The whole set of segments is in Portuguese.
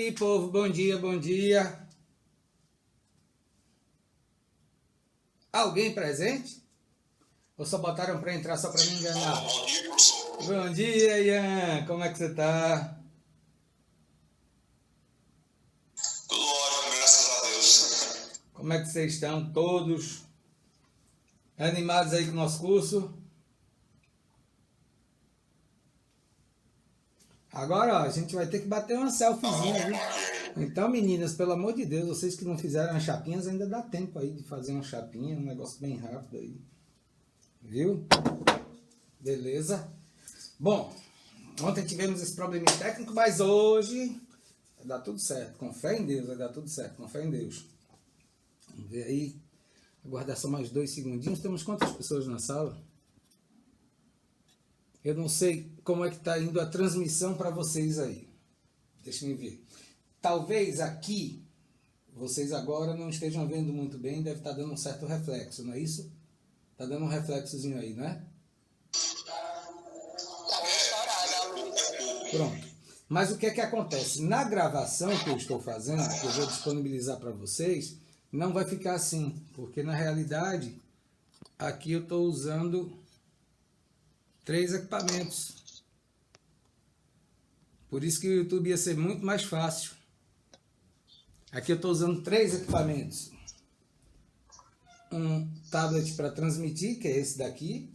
aí, povo, bom dia, bom dia. Alguém presente? Ou só botaram para entrar só para me enganar? Bom dia, professor. Bom dia, Ian, como é que você tá? Tudo ótimo, graças a Deus. Como é que vocês estão todos animados aí com o nosso curso? Agora, ó, a gente vai ter que bater uma selfiezinha, viu? Então, meninas, pelo amor de Deus, vocês que não fizeram as chapinhas, ainda dá tempo aí de fazer uma chapinha, um negócio bem rápido aí. Viu? Beleza? Bom, ontem tivemos esse probleminha técnico, mas hoje vai dar tudo certo. Com fé em Deus, vai dar tudo certo. Com fé em Deus. Vamos ver aí. Aguardar só mais 2 segundinhos. Temos quantas pessoas na sala? Eu não sei como é que está indo a transmissão para vocês aí. Deixa eu ver. Talvez aqui vocês agora não estejam vendo muito bem, deve estar dando um certo reflexo, não é isso? Está dando um reflexozinho aí, não é? Tá bem estourada a luz. Pronto. Mas o que é que acontece? Na gravação que eu estou fazendo, que eu vou disponibilizar para vocês, não vai ficar assim, porque na realidade aqui eu estou usando 3 equipamentos. Por isso que o YouTube ia ser muito mais fácil. Aqui eu estou usando 3 equipamentos. Um tablet para transmitir, que é esse daqui.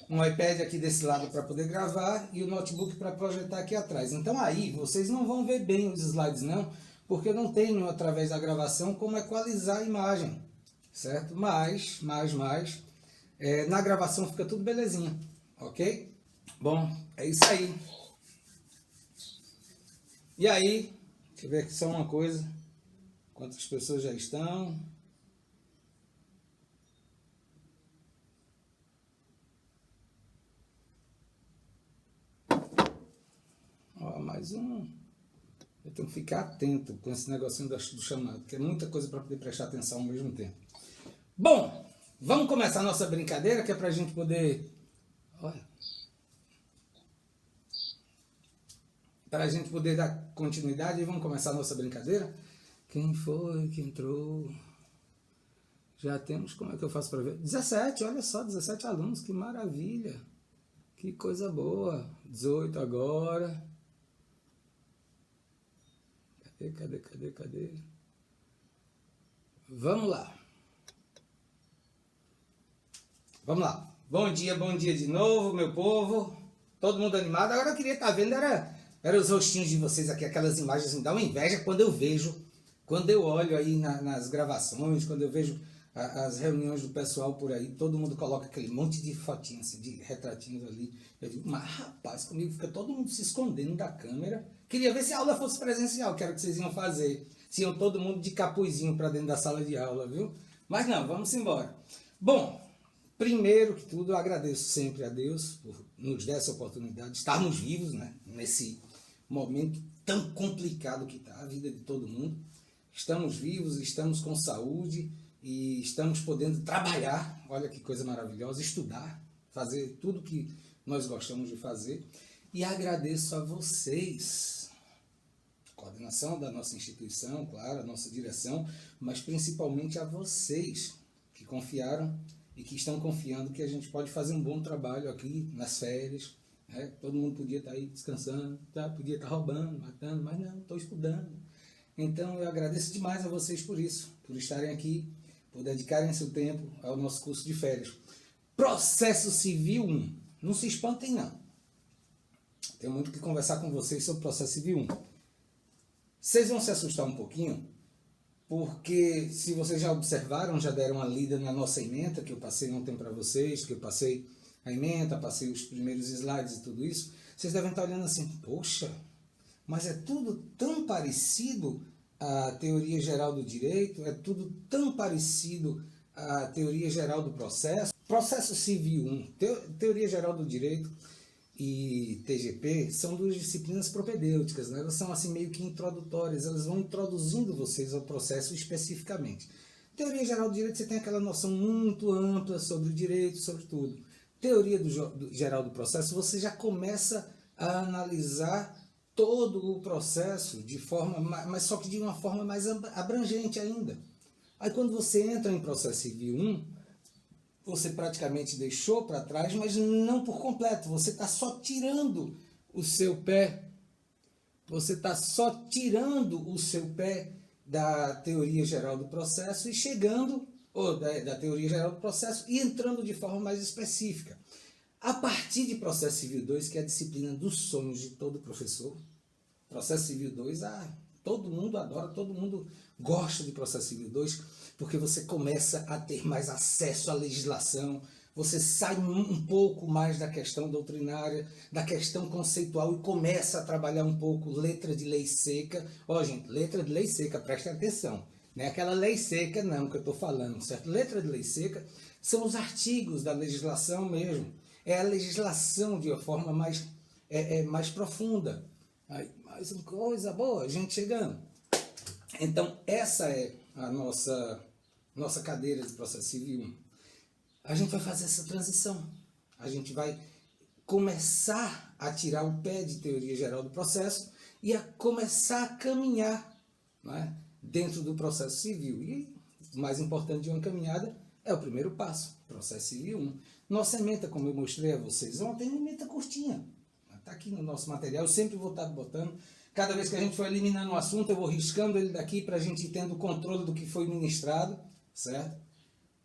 Um iPad aqui desse lado para poder gravar. E o notebook para projetar aqui atrás. Então aí vocês não vão ver bem os slides não, porque eu não tenho através da gravação como equalizar a imagem. Certo? Mas na gravação fica tudo belezinha. Ok? Bom, é isso aí. E aí, deixa eu ver aqui só uma coisa. Quantas pessoas já estão? Ó, mais um. Eu tenho que ficar atento com esse negocinho do chamado, porque é muita coisa para poder prestar atenção ao mesmo tempo. Bom, vamos começar a nossa brincadeira, que é para a gente poder... Olha. Para a gente poder dar continuidade, e vamos começar a nossa brincadeira. Quem foi que entrou? Já temos, como é que eu faço para ver? 17, olha só, 17 alunos, que maravilha. Que coisa boa. 18 agora. Cadê? Vamos lá. Vamos lá. Bom dia de novo, meu povo. Todo mundo animado. Agora eu queria estar vendo, era os rostinhos de vocês aqui, aquelas imagens, me dá uma inveja quando eu vejo, quando eu olho aí nas gravações, quando eu vejo as reuniões do pessoal por aí, todo mundo coloca aquele monte de fotinhos, assim, de retratinhos ali. Eu digo, mas rapaz, comigo fica todo mundo se escondendo da câmera. Queria ver se a aula fosse presencial, que era o que vocês iam fazer. Se iam todo mundo de capuzinho para dentro da sala de aula, viu? Mas não, vamos embora. Bom, primeiro que tudo, eu agradeço sempre a Deus por nos dar essa oportunidade de estarmos vivos, né? Nesse momento tão complicado que está a vida de todo mundo. Estamos vivos, estamos com saúde e estamos podendo trabalhar, olha que coisa maravilhosa, estudar, fazer tudo que nós gostamos de fazer. E agradeço a vocês, coordenação da nossa instituição, claro, a nossa direção, mas principalmente a vocês que confiaram e que estão confiando que a gente pode fazer um bom trabalho aqui nas férias. Todo mundo podia estar aí descansando, podia estar roubando, matando, mas não, estou estudando. Então eu agradeço demais a vocês por isso, por estarem aqui, por dedicarem seu tempo ao nosso curso de férias. Processo Civil 1. Não se espantem não. Tenho muito que conversar com vocês sobre Processo Civil 1. Vocês vão se assustar um pouquinho, porque se vocês já observaram, já deram uma lida na nossa ementa, que eu passei ontem para vocês, que eu passei a ementa, passei os primeiros slides e tudo isso, vocês devem estar olhando assim, poxa, mas é tudo tão parecido à teoria geral do direito, é tudo tão parecido à teoria geral do processo. Processo Civil 1, teoria geral do direito e TGP são 2 disciplinas propedêuticas, né? Elas são assim meio que introdutórias, elas vão introduzindo vocês ao processo especificamente. Teoria geral do direito, você tem aquela noção muito ampla sobre o direito, sobre tudo. Teoria geral do processo, você já começa a analisar todo o processo de forma, mas só que de uma forma mais abrangente ainda. Aí quando você entra em processo civil 1, você praticamente deixou para trás, mas não por completo, você está só tirando o seu pé, você está só tirando o seu pé da teoria geral do processo e chegando, ou da teoria geral do processo, e entrando de forma mais específica. A partir de Processo Civil 2, que é a disciplina dos sonhos de todo professor, Processo Civil 2, todo mundo adora, todo mundo gosta de Processo Civil 2, porque você começa a ter mais acesso à legislação, você sai um pouco mais da questão doutrinária, da questão conceitual e começa a trabalhar um pouco letra de lei seca. Ó, gente, letra de lei seca, prestem atenção. Não é aquela lei seca, não, que eu estou falando, certo? Letra de lei seca são os artigos da legislação mesmo. É a legislação de uma forma mais, mais profunda. Aí, mais uma coisa boa, a gente chegando. Então, essa é a nossa cadeira de processo civil. A gente vai fazer essa transição. A gente vai começar a tirar o pé de teoria geral do processo e a começar a caminhar, não é, dentro do processo civil. E o mais importante de uma caminhada é o primeiro passo, processo civil 1. Nossa ementa, como eu mostrei a vocês ontem, é uma ementa curtinha. Está aqui no nosso material, eu sempre vou estar botando. Cada vez que a gente for eliminando um assunto, eu vou riscando ele daqui para a gente ir tendo o controle do que foi ministrado, certo?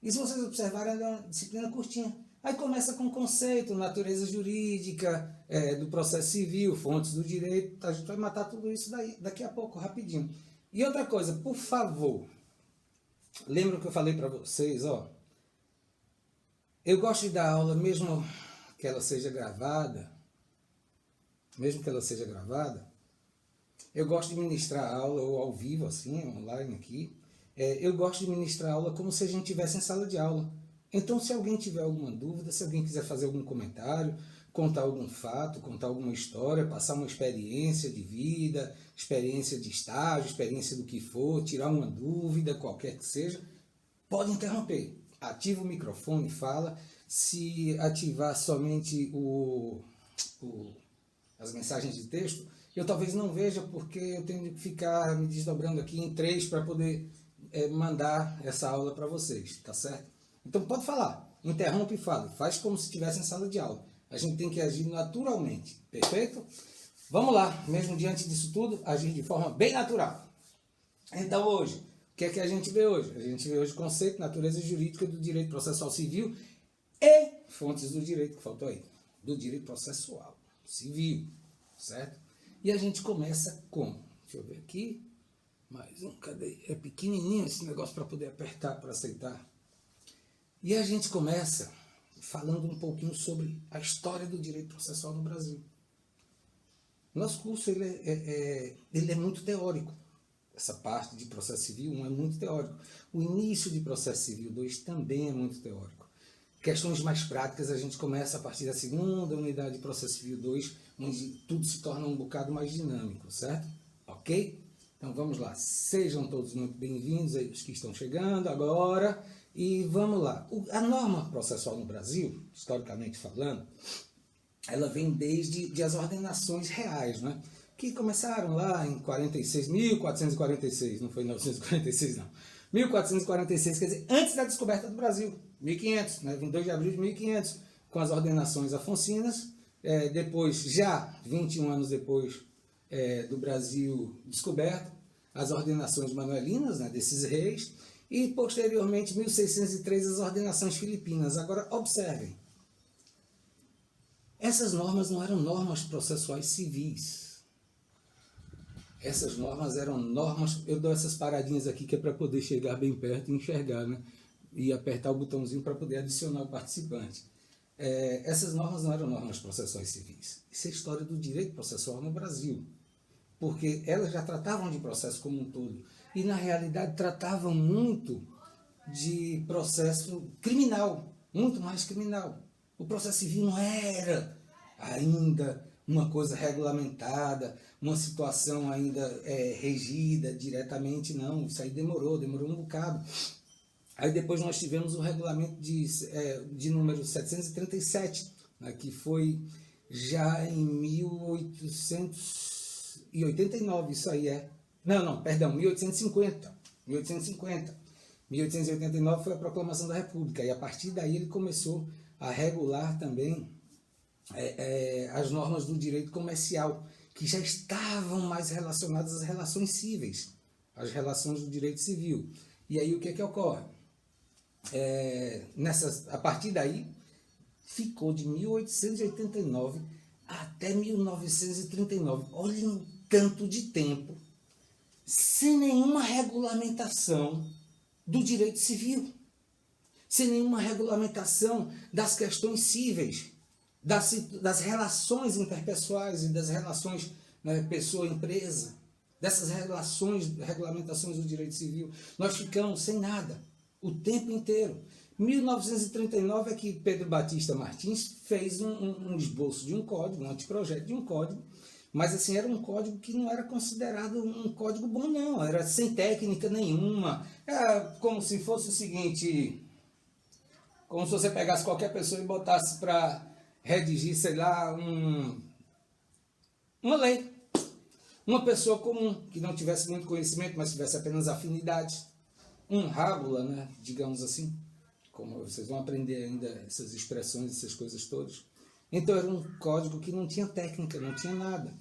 E se vocês observarem, é uma disciplina curtinha. Aí começa com conceito, natureza jurídica, do processo civil, fontes do direito. A gente vai matar tudo isso daqui a pouco, rapidinho. E outra coisa, por favor, lembra que eu falei para vocês, ó. Eu gosto de dar aula, mesmo que ela seja gravada, eu gosto de ministrar aula, ou ao vivo, assim, online aqui. Eu gosto de ministrar aula como se a gente estivesse em sala de aula. Então, se alguém tiver alguma dúvida, se alguém quiser fazer algum comentário, contar algum fato, contar alguma história, passar uma experiência de vida, experiência de estágio, experiência do que for, tirar uma dúvida, qualquer que seja, pode interromper. Ativa o microfone, fala. Se ativar somente as mensagens de texto, eu talvez não veja, porque eu tenho que ficar me desdobrando aqui em 3 para poder mandar essa aula para vocês, tá certo? Então pode falar, interrompe e fala, faz como se estivesse em sala de aula. A gente tem que agir naturalmente, perfeito? Vamos lá, mesmo diante disso tudo, agir de forma bem natural. Então hoje, o que é que a gente vê hoje? A gente vê hoje conceito, natureza jurídica do direito processual civil e fontes do direito, que faltou aí, do direito processual civil, certo? E a gente começa como? Deixa eu ver aqui. Mais um, cadê? É pequenininho esse negócio para poder apertar, para aceitar. E a gente começa falando um pouquinho sobre a história do direito processual no Brasil. Nosso curso ele é muito teórico. Essa parte de processo civil 1 é muito teórico. O início de processo civil 2 também é muito teórico. Questões mais práticas a gente começa a partir da segunda unidade de processo civil 2, onde tudo se torna um bocado mais dinâmico, certo? Ok? Então vamos lá, sejam todos muito bem-vindos aí, os que estão chegando agora, e vamos lá. A norma processual no Brasil, historicamente falando, ela vem desde as ordenações reais, né? Que começaram lá em 1446, não foi 1946 não, 1446, quer dizer, antes da descoberta do Brasil, 1500, né? 22 de abril de 1500, com as ordenações afonsinas, depois, já 21 anos depois do Brasil descoberto, as ordenações manuelinas, né, desses reis, e posteriormente, 1603, as ordenações filipinas. Agora, observem, essas normas não eram normas processuais civis. Essas normas eram normas, eu dou essas paradinhas aqui que é para poder chegar bem perto e enxergar, né, e apertar o botãozinho para poder adicionar o participante. Essas normas não eram normas processuais civis. Isso é história do direito processual no Brasil, porque elas já tratavam de processo como um todo, e na realidade tratavam muito de processo criminal, muito mais criminal. O processo civil não era ainda uma coisa regulamentada, uma situação ainda regida diretamente, não. Isso aí demorou um bocado. Aí depois nós tivemos o regulamento de número 737, né, que foi já em 1800 1889, isso aí é. Não, perdão, 1850. 1850. 1889 foi a proclamação da República, e a partir daí ele começou a regular também as normas do direito comercial, que já estavam mais relacionadas às relações cíveis, às relações do direito civil. E aí o que ocorre? A partir daí, ficou de 1889 até 1939. Olha um tanto de tempo sem nenhuma regulamentação do direito civil, sem nenhuma regulamentação das questões cíveis, das relações interpessoais e das relações pessoa-empresa, dessas regulamentações do direito civil. Nós ficamos sem nada o tempo inteiro. 1939 é que Pedro Batista Martins fez um esboço de um código, um anteprojeto de um código, mas assim, era um código que não era considerado um código bom, não. Era sem técnica nenhuma. Era como se fosse o seguinte, como se você pegasse qualquer pessoa e botasse para redigir, sei lá, uma lei. Uma pessoa comum, que não tivesse muito conhecimento, mas tivesse apenas afinidade. Um rábula, né, digamos assim. Como vocês vão aprender ainda essas expressões, essas coisas todas. Então era um código que não tinha técnica, não tinha nada.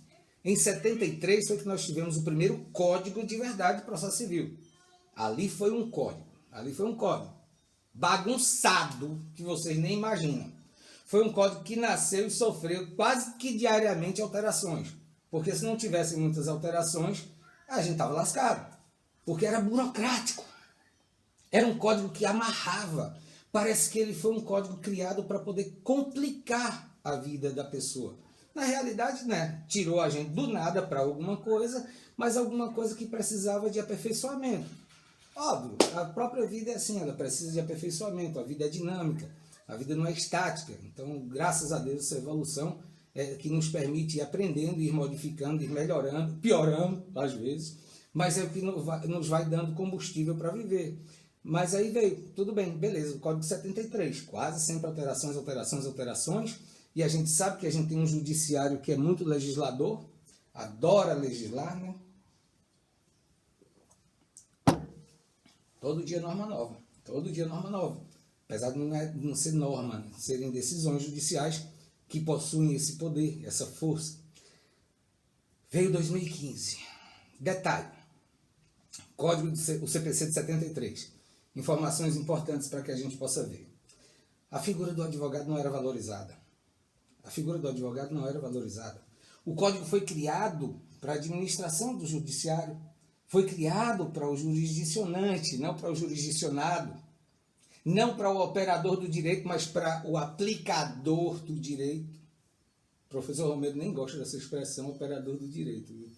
Em 73 foi que nós tivemos o primeiro código de verdade de processo civil. Ali foi um código. Bagunçado, que vocês nem imaginam. Foi um código que nasceu e sofreu quase que diariamente alterações. Porque se não tivesse muitas alterações, a gente estava lascado. Porque era burocrático. Era um código que amarrava. Parece que ele foi um código criado para poder complicar a vida da pessoa. Na realidade, né, tirou a gente do nada para alguma coisa, mas alguma coisa que precisava de aperfeiçoamento. Óbvio, a própria vida é assim, ela precisa de aperfeiçoamento, a vida é dinâmica, a vida não é estática. Então, graças a Deus, essa evolução é que nos permite ir aprendendo, ir modificando, ir melhorando, piorando às vezes, mas é o que nos vai dando combustível para viver. Mas aí veio, tudo bem, beleza, o Código 73, quase sempre alterações, e a gente sabe que a gente tem um judiciário que é muito legislador, adora legislar, né? Todo dia norma nova. Apesar de não ser norma, né? Serem decisões judiciais que possuem esse poder, essa força. Veio 2015. Detalhe, o CPC de 73. Informações importantes para que a gente possa ver. A figura do advogado não era valorizada. O código foi criado para a administração do judiciário. Foi criado para o jurisdicionante, não para o jurisdicionado. Não para o operador do direito, mas para o aplicador do direito. O professor Romero nem gosta dessa expressão, operador do direito. Viu?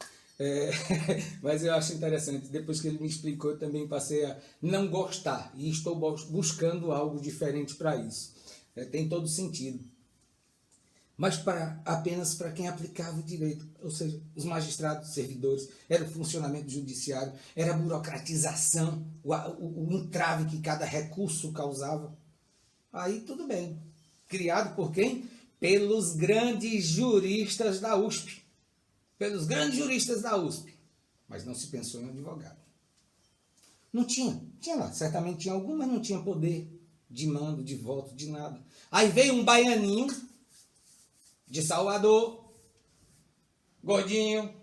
Mas eu acho interessante. Depois que ele me explicou, eu também passei a não gostar. E estou buscando algo diferente para isso. Tem todo sentido. Mas apenas para quem aplicava o direito, ou seja, os magistrados, servidores, era o funcionamento do judiciário, era a burocratização, o entrave que cada recurso causava. Aí tudo bem. Criado por quem? Pelos grandes juristas da USP. Mas não se pensou em advogado. Não tinha lá, certamente tinha algum, mas não tinha poder de mando, de voto, de nada. Aí veio um baianinho de Salvador, gordinho,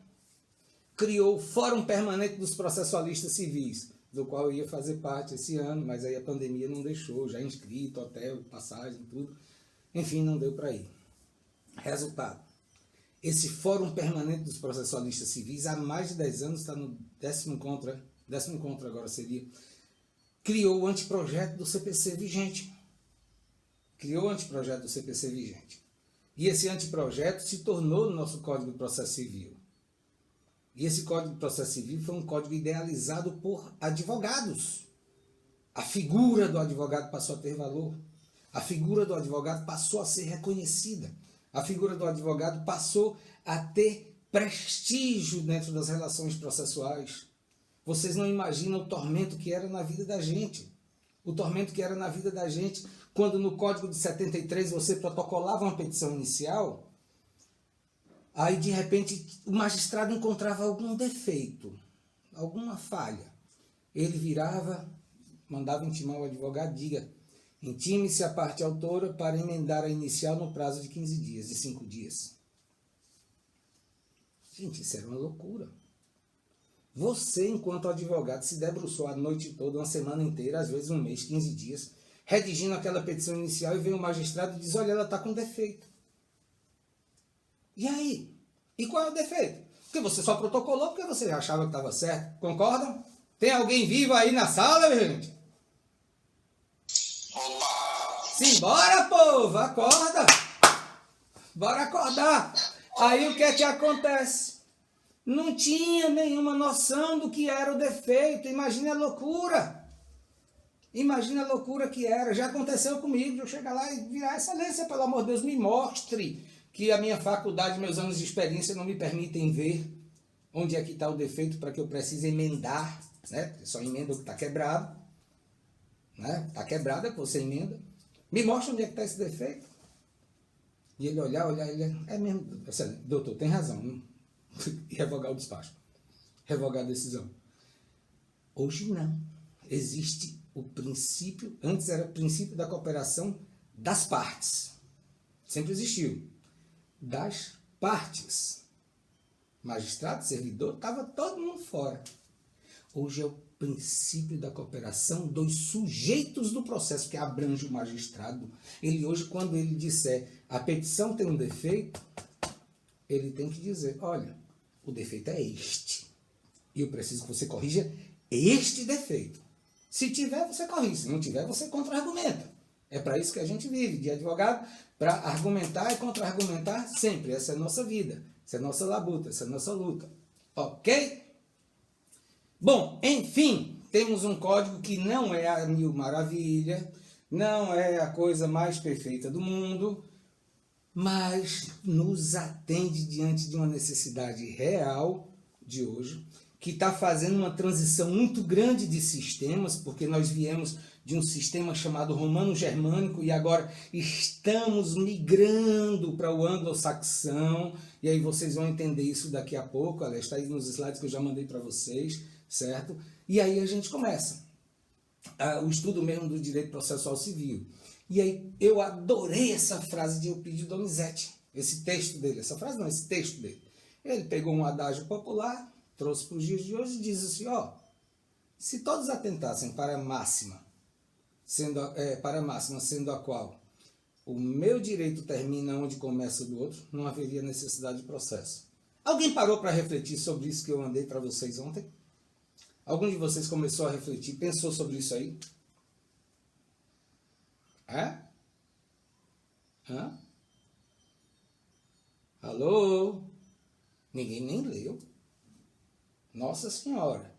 criou o Fórum Permanente dos Processualistas Civis, do qual eu ia fazer parte esse ano, mas aí a pandemia não deixou, já inscrito, hotel, passagem, tudo. Enfim, não deu para ir. Resultado, esse Fórum Permanente dos Processualistas Civis, há mais de 10 anos, está no 10º encontro agora seria, criou o anteprojeto do CPC vigente. E esse anteprojeto se tornou no nosso Código de Processo Civil. E esse Código de Processo Civil foi um código idealizado por advogados. A figura do advogado passou a ter valor. A figura do advogado passou a ser reconhecida. A figura do advogado passou a ter prestígio dentro das relações processuais. Vocês não imaginam o tormento que era na vida da gente. Quando no Código de 73 você protocolava uma petição inicial, Aí, de repente, o magistrado encontrava algum defeito, alguma falha. Ele virava, mandava intimar o advogado, diga, intime-se a parte autora para emendar a inicial no prazo de 15 dias, de 5 dias. Gente, isso era uma loucura. Você, enquanto advogado, se debruçou a noite toda, uma semana inteira, às vezes um mês, 15 dias, redigindo aquela petição inicial e vem o magistrado e diz, olha, ela está com defeito. E aí? E qual é o defeito? Porque você só protocolou porque você achava que estava certo. Concordam? Tem alguém vivo aí na sala, gente? Opa! Simbora, povo! Acorda! Bora acordar! Aí o que é que acontece? Não tinha nenhuma noção do que era o defeito. Imagina a loucura. Imagina a loucura que era. Já aconteceu comigo de eu chegar lá e virar, excelência, pelo amor de Deus, me mostre que a minha faculdade, meus anos de experiência não me permitem ver onde é que está o defeito para que eu precise emendar, né? Só emenda o que está quebrado, né? Está quebrado é que você emenda. Me mostra onde é que está esse defeito. E ele olhar, ele é mesmo, doutor, tem razão, não? E revogar o despacho, revogar a decisão. Hoje não. Existe o princípio, antes era o princípio da cooperação das partes. Sempre existiu. Das partes. Magistrado, servidor, estava todo mundo fora. Hoje é o princípio da cooperação dos sujeitos do processo, que abrange o magistrado. Ele hoje, quando ele disser a petição tem um defeito, ele tem que dizer, olha, o defeito é este. E eu preciso que você corrija este defeito. Se tiver, você corrige. Se não tiver, você contra-argumenta. É para isso que a gente vive, de advogado, para argumentar e contra-argumentar sempre. Essa é a nossa vida, essa é a nossa labuta, essa é a nossa luta. Ok? Bom, enfim, temos um código que não é a mil maravilha, não é a coisa mais perfeita do mundo, mas nos atende diante de uma necessidade real de hoje, que está fazendo uma transição muito grande de sistemas, porque nós viemos de um sistema chamado romano-germânico e agora estamos migrando para o anglo-saxão, e aí vocês vão entender isso daqui a pouco, aliás, está aí nos slides que eu já mandei para vocês, certo? E aí a gente começa o estudo mesmo do direito processual civil. E aí eu adorei essa frase de Eupídio Donizete, esse texto dele, essa frase não, esse texto dele. Ele pegou um adágio popular, trouxe para os dias de hoje e diz assim, ó, se todos atentassem para a máxima, sendo a qual o meu direito termina onde começa o do outro, não haveria necessidade de processo. Alguém parou para refletir sobre isso que eu mandei para vocês ontem? Algum de vocês começou a refletir, pensou sobre isso aí? É? Hã? Alô? Ninguém nem leu. Nossa Senhora.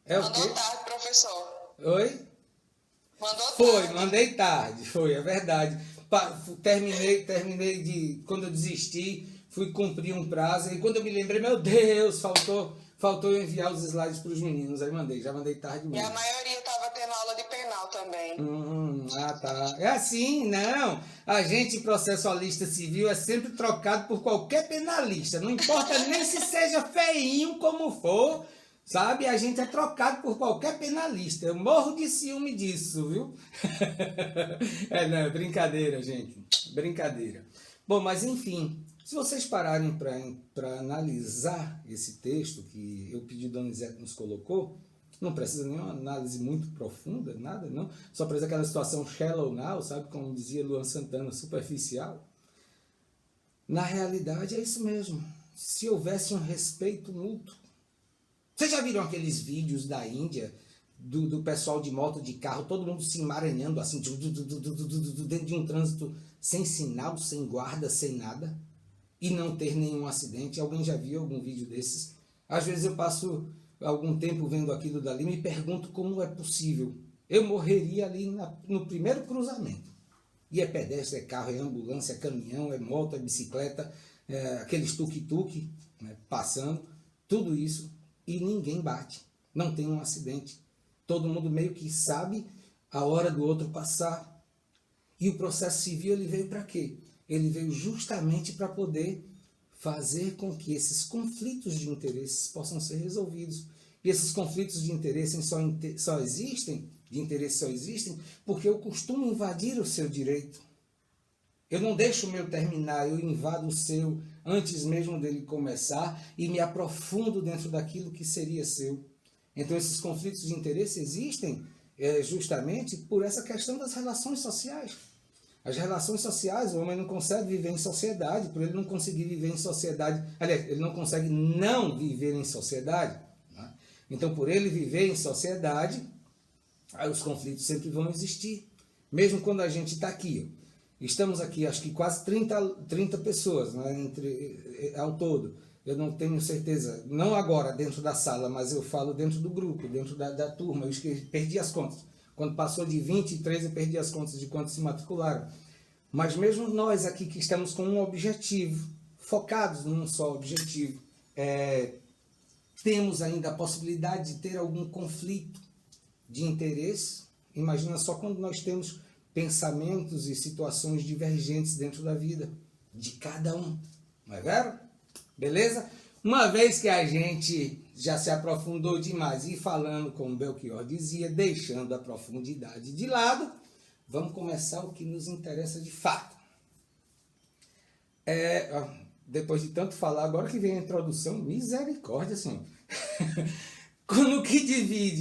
É o quê? Mandou tarde, professor. Oi? Mandou Foi, tarde. mandei tarde, foi, é verdade. Terminei de, quando eu desisti, fui cumprir um prazo, e quando eu me lembrei, meu Deus, faltou eu enviar os slides para os meninos, aí já mandei tarde E mesmo. a maioria estava tendo aula de penal também. Tá. É assim, não. A gente processualista civil é sempre trocado por qualquer penalista. Não importa nem se seja feinho como for, sabe? A gente é trocado por qualquer penalista. Eu morro de ciúme disso, viu? Não, brincadeira, gente. Brincadeira. Bom, mas enfim, se vocês pararem para analisar esse texto que eu pedi Donizete nos colocou, não precisa nenhuma análise muito profunda, nada, não. Só precisa aquela situação shallow now, sabe? Como dizia Luan Santana, superficial. Na realidade é isso mesmo. Se houvesse um respeito mútuo. Vocês já viram aqueles vídeos da Índia, do pessoal de moto, de carro, todo mundo se emaranhando assim, dentro de um trânsito sem sinal, sem guarda, sem nada, e não ter nenhum acidente? Alguém já viu algum vídeo desses? Às vezes eu passo algum tempo vendo aquilo dali e me pergunto como é possível. Eu morreria ali no primeiro cruzamento. E é pedestre, é carro, é ambulância, é caminhão, é moto, é bicicleta, aqueles tuk-tuk, né, passando, tudo isso, e ninguém bate. Não tem um acidente. Todo mundo meio que sabe a hora do outro passar. E o processo civil ele veio para quê? ele veio justamente para poder fazer com que esses conflitos de interesses possam ser resolvidos. E esses conflitos de interesse só existem porque eu costumo invadir o seu direito. Eu não deixo o meu terminar, eu invado o seu antes mesmo dele começar e me aprofundo dentro daquilo que seria seu. Então esses conflitos de interesse existem justamente por essa questão das relações sociais. As relações sociais, o homem não consegue viver em sociedade, por ele não conseguir viver em sociedade, aliás, ele não consegue não viver em sociedade, né? Então, por ele viver em sociedade, aí os conflitos sempre vão existir. Mesmo quando a gente está aqui, estamos aqui, acho que quase 30 pessoas, né, ao todo. Eu não tenho certeza, não agora dentro da sala, mas eu falo dentro do grupo, dentro da turma, eu perdi as contas. Quando passou de 23, eu perdi as contas de quantos se matricularam. Mas mesmo nós aqui que estamos com um objetivo, focados num só objetivo, temos ainda a possibilidade de ter algum conflito de interesse. Imagina só quando nós temos pensamentos e situações divergentes dentro da vida de cada um. Não é verdade? Beleza? Uma vez que a gente já se aprofundou demais e falando, como Belchior dizia, deixando a profundidade de lado, vamos começar o que nos interessa de fato. Depois de tanto falar, agora que vem a introdução, misericórdia, Senhor. No que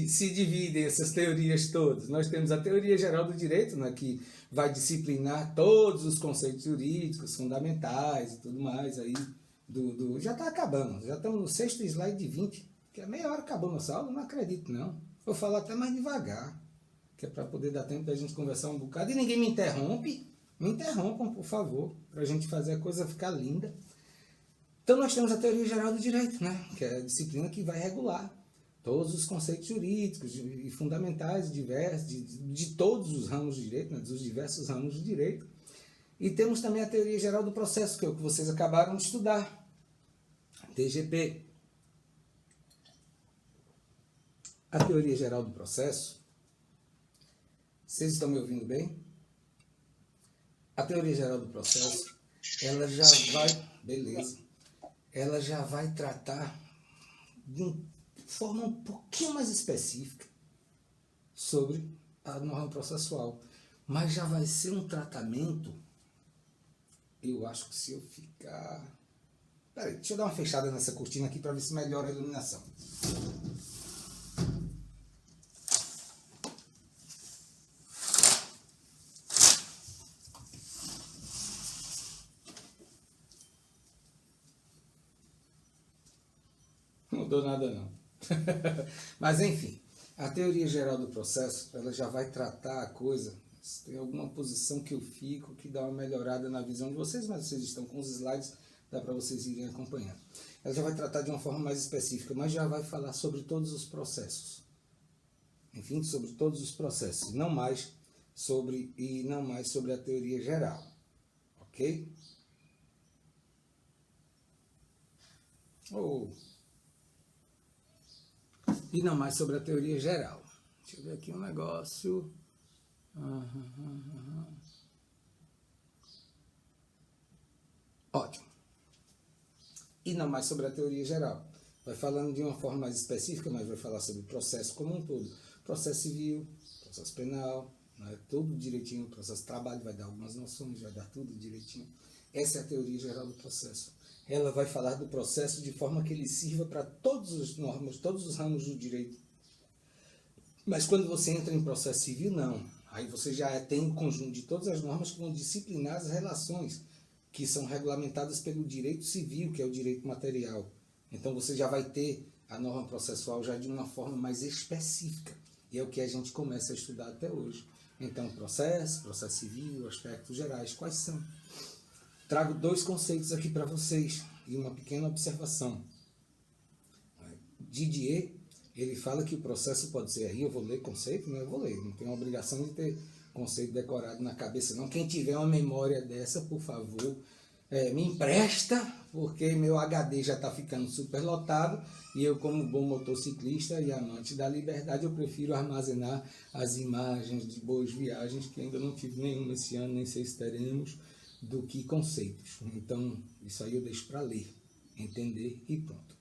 se dividem essas teorias todas? Nós temos a teoria geral do direito, né, que vai disciplinar todos os conceitos jurídicos fundamentais e tudo mais aí. Já está acabando, já estamos no 6º slide de 20, que é meia hora acabou nossa aula, não acredito não. Vou falar até mais devagar, que é para poder dar tempo da gente conversar um bocado. E ninguém me interrompe, me interrompam, por favor, para a gente fazer a coisa ficar linda. Então nós temos a teoria geral do direito, né, que é a disciplina que vai regular todos os conceitos jurídicos e fundamentais diversos, de todos os ramos do direito, né, dos diversos ramos do direito. E temos também a teoria geral do processo, que é o que vocês acabaram de estudar, TGP. A teoria geral do processo, vocês estão me ouvindo bem? A teoria geral do processo, ela já vai, beleza, ela já vai tratar de forma um pouquinho mais específica sobre a norma processual, mas já vai ser um tratamento. Eu acho que se eu ficar... Peraí, deixa eu dar uma fechada nessa cortina aqui para ver se melhora a iluminação. Não mudou nada não. Mas enfim, a teoria geral do processo, ela já vai tratar a coisa. Tem alguma posição que eu fico que dá uma melhorada na visão de vocês, mas vocês estão com os slides, dá para vocês irem acompanhando. Ela já vai tratar de uma forma mais específica, mas já vai falar sobre todos os processos. Enfim, sobre todos os processos, não mais sobre a teoria geral. Ok? E não mais sobre a teoria geral. Deixa eu ver aqui um negócio... Ótimo. E não mais sobre a teoria geral. Vai falando de uma forma mais específica, mas vai falar sobre o processo como um todo. Processo civil, processo penal, né? Tudo direitinho. Processo de trabalho vai dar algumas noções, vai dar tudo direitinho. Essa é a teoria geral do processo. Ela vai falar do processo de forma que ele sirva para todas as normas, todos os ramos do direito. Mas quando você entra em processo civil, não. Aí você já tem um conjunto de todas as normas que vão disciplinar as relações que são regulamentadas pelo direito civil, que é o direito material. Então você já vai ter a norma processual já de uma forma mais específica. E é o que a gente começa a estudar até hoje. Então, processo civil, aspectos gerais, quais são? Trago 2 conceitos aqui para vocês e uma pequena observação. Didier, ele fala que o processo pode ser, aí eu vou ler conceito, né? Eu vou ler, não tenho a obrigação de ter conceito decorado na cabeça, não. Quem tiver uma memória dessa, por favor, me empresta, porque meu HD já está ficando super lotado e eu, como bom motociclista e amante da liberdade, eu prefiro armazenar as imagens de boas viagens, que ainda não tive nenhuma esse ano, nem sei se teremos, do que conceitos. Então, isso aí eu deixo para ler, entender e pronto.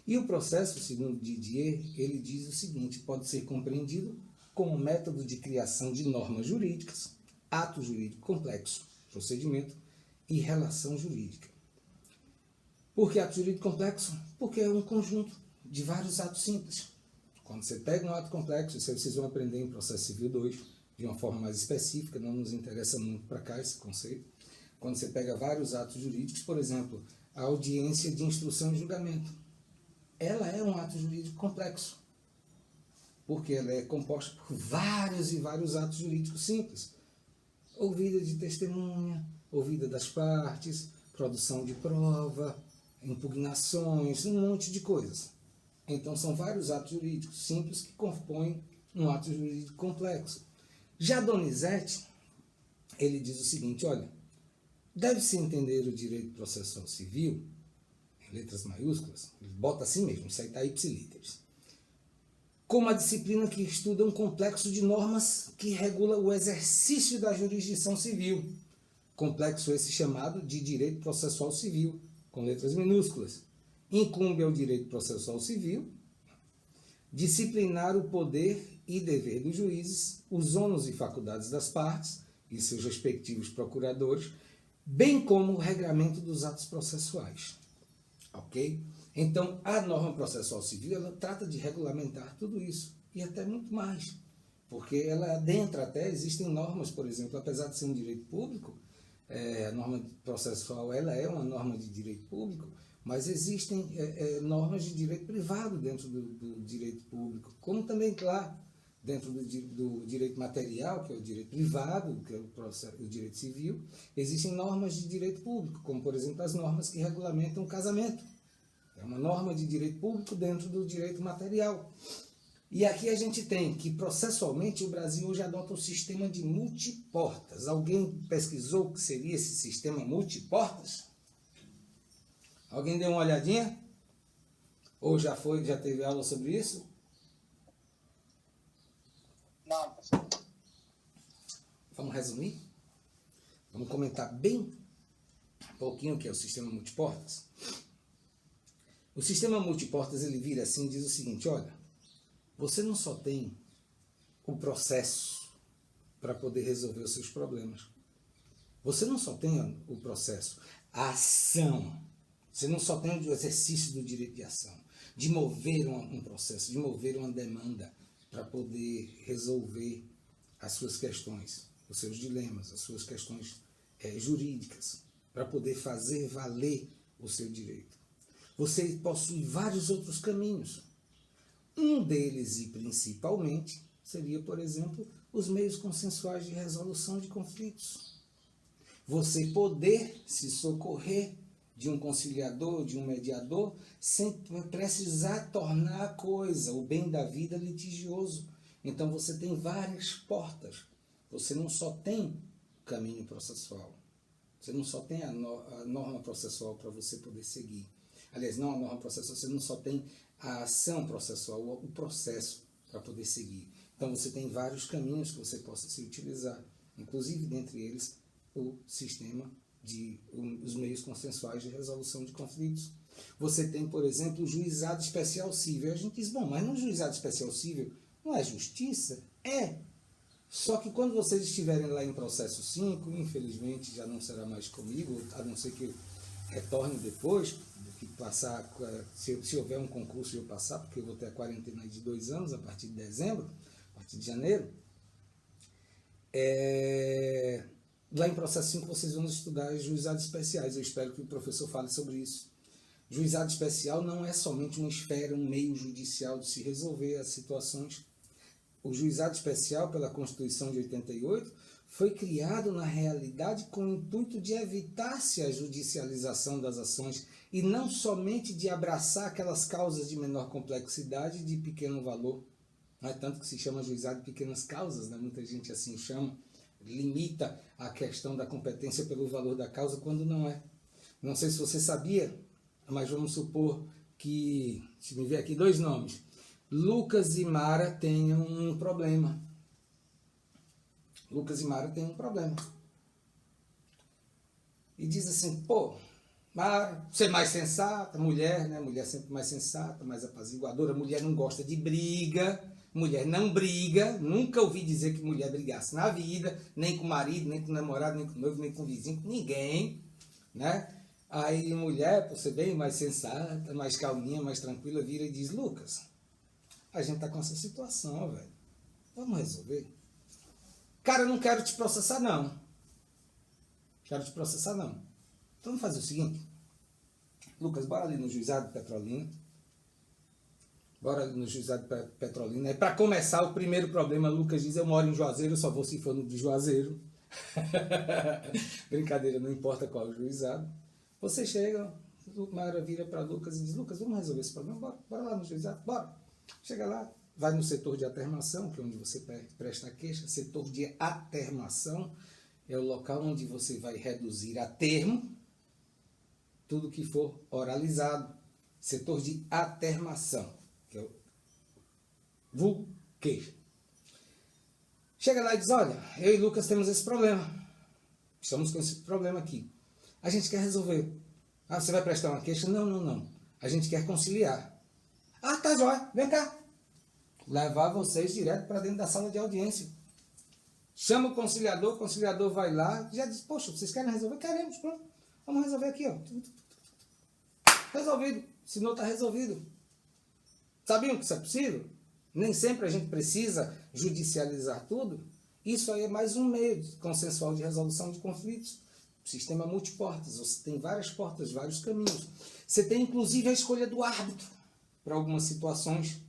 E o processo, segundo Didier, ele diz o seguinte: pode ser compreendido como método de criação de normas jurídicas, ato jurídico complexo, procedimento e relação jurídica. Por que ato jurídico complexo? Porque é um conjunto de vários atos simples. Quando você pega um ato complexo, isso aí vocês vão aprender em Processo Civil 2, de uma forma mais específica, não nos interessa muito para cá esse conceito. Quando você pega vários atos jurídicos, por exemplo, a audiência de instrução e julgamento, ela é um ato jurídico complexo, porque ela é composta por vários e vários atos jurídicos simples. Ouvida de testemunha, ouvida das partes, produção de prova, impugnações, um monte de coisas. Então, são vários atos jurídicos simples que compõem um ato jurídico complexo. Já Donizete, ele diz o seguinte: olha, deve-se entender o direito processual civil, em letras maiúsculas, ele bota assim mesmo, isso aí está ipsilíteres, como a disciplina que estuda um complexo de normas que regula o exercício da jurisdição civil. Complexo esse chamado de direito processual civil, com letras minúsculas. Incumbe ao direito processual civil disciplinar o poder e dever dos juízes, os ônus e faculdades das partes e seus respectivos procuradores, bem como o regramento dos atos processuais. Ok? Então, a norma processual civil, ela trata de regulamentar tudo isso, e até muito mais, porque ela adentra até, existem normas, por exemplo, apesar de ser um direito público, a norma processual, ela é uma norma de direito público, mas existem normas de direito privado dentro do direito público, como também, claro, dentro do direito material, que é o direito privado, que é o direito civil, existem normas de direito público, como, por exemplo, as normas que regulamentam o casamento. É uma norma de direito público dentro do direito material. E aqui a gente tem que, processualmente, o Brasil hoje adota um sistema de multiportas. Alguém pesquisou o que seria esse sistema multiportas? Alguém deu uma olhadinha? Ou já teve aula sobre isso? Não, professor. Vamos resumir? Vamos comentar bem um pouquinho o que é o sistema multiportas? O sistema multiportas, ele vira assim e diz o seguinte: olha, você não só tem o processo para poder resolver os seus problemas. Você não só tem o processo, a ação. Você não só tem o exercício do direito de ação, de mover um processo, de mover uma demanda para poder resolver as suas questões, os seus dilemas, as suas questões jurídicas, para poder fazer valer o seu direito. Você possui vários outros caminhos. Um deles, e principalmente, seria, por exemplo, os meios consensuais de resolução de conflitos. Você poder se socorrer de um conciliador, de um mediador, sem precisar tornar a coisa, o bem da vida, litigioso. Então você tem várias portas. Você não só tem o caminho processual. Você não só tem a norma processual para você poder seguir. Aliás, não a norma processual, você não só tem a ação processual, o processo para poder seguir. Então você tem vários caminhos que você possa se utilizar, inclusive dentre eles o sistema os meios consensuais de resolução de conflitos. Você tem, por exemplo, o juizado especial cível. A gente diz, bom, mas no juizado especial cível não é justiça? É. Só que quando vocês estiverem lá em processo 5, infelizmente já não será mais comigo, a não ser que eu retorne depois, que passar, se houver um concurso eu passar, porque eu vou ter a quarentena de 2 anos a partir de dezembro, a partir de janeiro. Lá em processo 5 vocês vão estudar juizados especiais. Eu espero que o professor fale sobre isso. Juizado especial não é somente uma esfera, um meio judicial de se resolver as situações. O juizado especial, pela Constituição de 88, foi criado na realidade com o intuito de evitar-se a judicialização das ações e não somente de abraçar aquelas causas de menor complexidade e de pequeno valor. Não é tanto que se chama juizado de pequenas causas, né? Muita gente assim chama, limita a questão da competência pelo valor da causa, quando não é. Não sei se você sabia, mas vamos supor que, se me ver aqui 2 nomes, Lucas e Mara tenham um problema. Lucas e Mara têm um problema. e diz assim, pô, Mara, você é mais sensata, mulher, né? Mulher sempre mais sensata, mais apaziguadora, mulher não gosta de briga, mulher não briga, nunca ouvi dizer que mulher brigasse na vida, nem com o marido, nem com o namorado, nem com o noivo, nem com o vizinho, com ninguém, né? Aí mulher, por ser bem mais sensata, mais calminha, mais tranquila, vira e diz, Lucas, a gente tá com essa situação, velho, vamos resolver? Cara, eu não quero te processar, não. Quero te processar, não. Então vamos fazer o seguinte. Lucas, bora ali no juizado de Petrolina. Bora ali no juizado de Petrolina. E para começar, o primeiro problema, Lucas diz, eu moro em Juazeiro, eu só vou se for no de Juazeiro. Brincadeira, não importa qual o juizado. Você chega, Mara vira para Lucas e diz, Lucas, vamos resolver esse problema? Bora lá no juizado, bora. Chega lá, vai no setor de atermação, que é onde você presta a queixa. Setor de atermação é o local onde você vai reduzir a termo tudo que for oralizado. Setor de atermação, que é o vulgo queixa. Chega lá e diz, olha, eu e Lucas temos esse problema. Estamos com esse problema aqui. A gente quer resolver. Ah, você vai prestar uma queixa? Não. A gente quer conciliar. Ah, tá jóia, vem cá. Levar vocês direto para dentro da sala de audiência. Chama o conciliador vai lá, já diz, poxa, vocês querem resolver? Queremos, pronto. Vamos resolver aqui, ó. Resolvido. Senão está resolvido. Sabiam que isso é possível? Nem sempre a gente precisa judicializar tudo. Isso aí é mais um meio consensual de resolução de conflitos. Sistema multiportas. Você tem várias portas, vários caminhos. Você tem inclusive a escolha do árbitro para algumas situações.